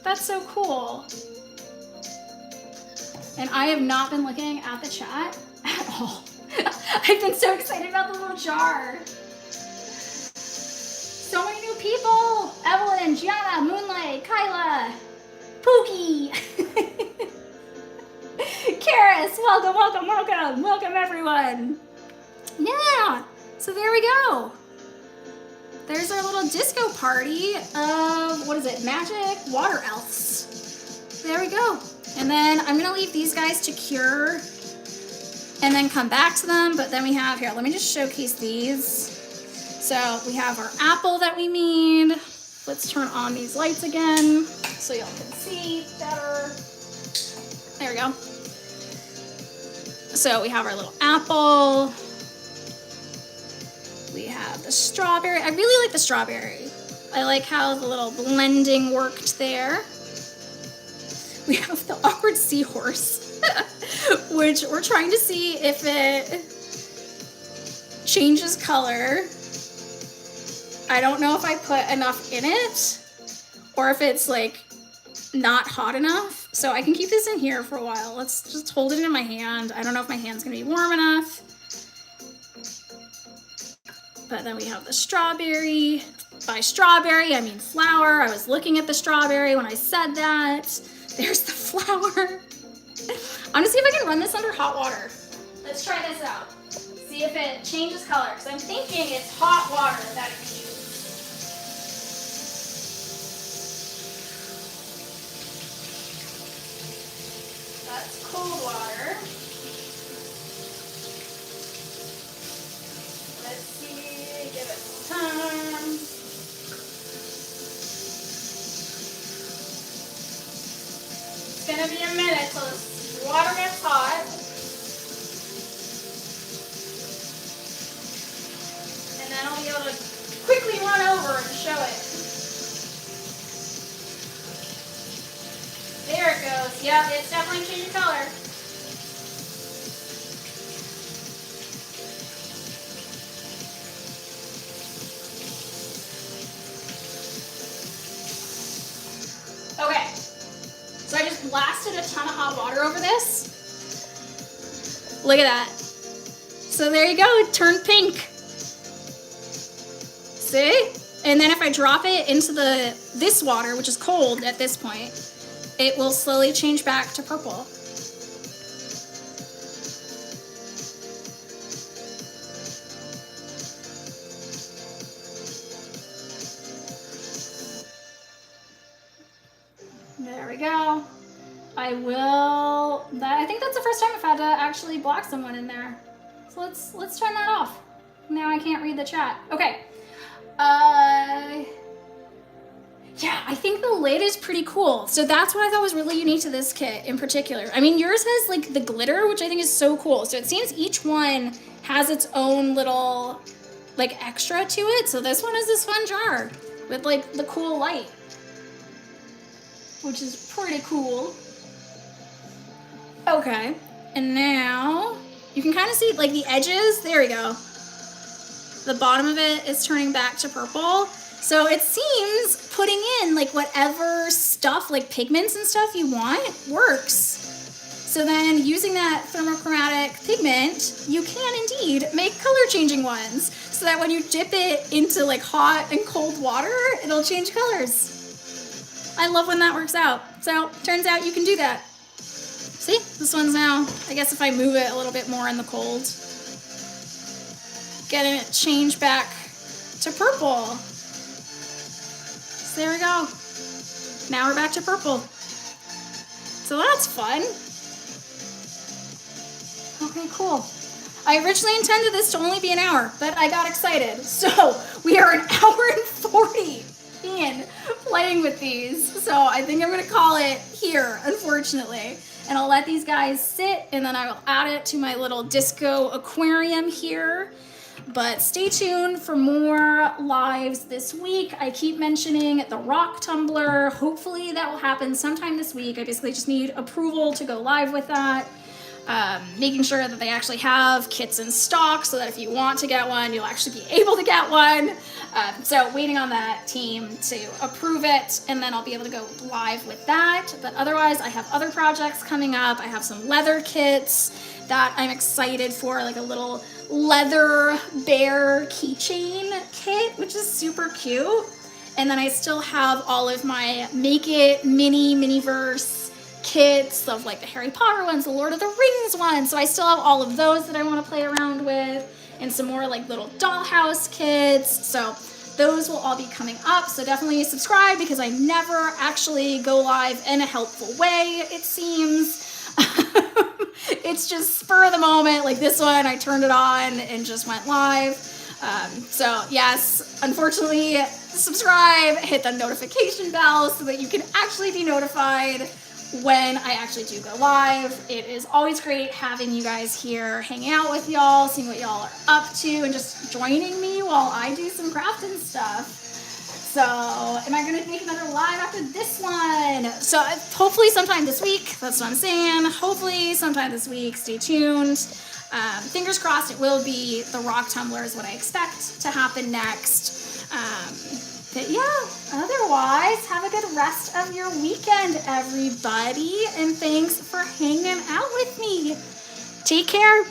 [SPEAKER 1] That's so cool. And I have not been looking at the chat at all. I've been so excited about the little jar. So many new people. Evelyn, Gianna, Moonlight, Kyla, Pookie. Karis, welcome, welcome, welcome. Welcome everyone. Yeah, so there we go. There's our little disco party of, what is it, magic water elves. There we go. And then I'm gonna leave these guys to cure and then come back to them. But then we have here, let me just showcase these. So we have our apple that we made. Let's turn on these lights again so y'all can see better. There we go. So we have our little apple. We have the strawberry. I really like the strawberry. I like how the little blending worked there. We have the awkward seahorse, which we're trying to see if it changes color. I don't know if I put enough in it or if it's like not hot enough. So I can keep this in here for a while. Let's just hold it in my hand. I don't know if my hand's gonna be warm enough. But then we have the strawberry. By strawberry, I mean flower. I was looking at the strawberry when I said that. There's the flower. I'm gonna see if I can run this under hot water. Let's try this out. See if it changes color. So I'm thinking it's hot water that it can use. That's cold water. Let's see, give it some time. It's gonna be a minute till this water gets hot. And then I'll be able to quickly run over and show it. There it goes. Yep, it's definitely changing color. Okay, so I just blasted a ton of hot water over this. Look at that. So there you go, it turned pink. See? And then if I drop it into this water, which is cold at this point, it will slowly change back to purple. There we go. I think that's the first time I've had to actually block someone in there. So let's turn that off. Now I can't read the chat. Okay. Yeah, I think the lid is pretty cool. So that's what I thought was really unique to this kit in particular. I mean, yours has like the glitter, which I think is so cool. So it seems each one has its own little like extra to it. So this one is this fun jar with like the cool light, which is pretty cool. Okay, and now you can kind of see like the edges. There we go. The bottom of it is turning back to purple. So it seems putting in like whatever stuff, like pigments and stuff you want, works. So then using that thermochromatic pigment, you can indeed make color changing ones. So that when you dip it into like hot and cold water, it'll change colors. I love when that works out. So turns out you can do that. See, this one's now, I guess if I move it a little bit more in the cold, getting it changed back to purple. So there we go. Now we're back to purple. So that's fun. Okay, cool. I originally intended this to only be an hour, but I got excited. So we are an hour and 40 in playing with these. So I think I'm gonna call it here, unfortunately. And I'll let these guys sit, and then I will add it to my little disco aquarium here. But stay tuned for more lives this week. I keep mentioning the rock tumbler. Hopefully that will happen sometime this week. I basically just need approval to go live with that. Making sure that they actually have kits in stock so that if you want to get one, you'll actually be able to get one. So waiting on that team to approve it, and then I'll be able to go live with that. But otherwise, I have other projects coming up. I have some leather kits that I'm excited for, like a little leather bear keychain kit, which is super cute. And then I still have all of my Make It Miniverse kits of like the Harry Potter ones, the Lord of the Rings ones. So I still have all of those that I want to play around with, and some more like little dollhouse kits. So those will all be coming up. So definitely subscribe, because I never actually go live in a helpful way, it seems. It's just spur of the moment. Like this one, I turned it on and just went live. So yes, unfortunately, subscribe, hit the notification bell so that you can actually be notified when I actually do go live. It is always great having you guys here, hanging out with y'all, seeing what y'all are up to, and just joining me while I do some crafting stuff. So, am I gonna make another live after this one? So, hopefully sometime this week, that's what I'm saying. Hopefully sometime this week, stay tuned. Fingers crossed it will be the rock tumbler is what I expect to happen next. But yeah, otherwise, have a good rest of your weekend, everybody. And thanks for hanging out with me. Take care.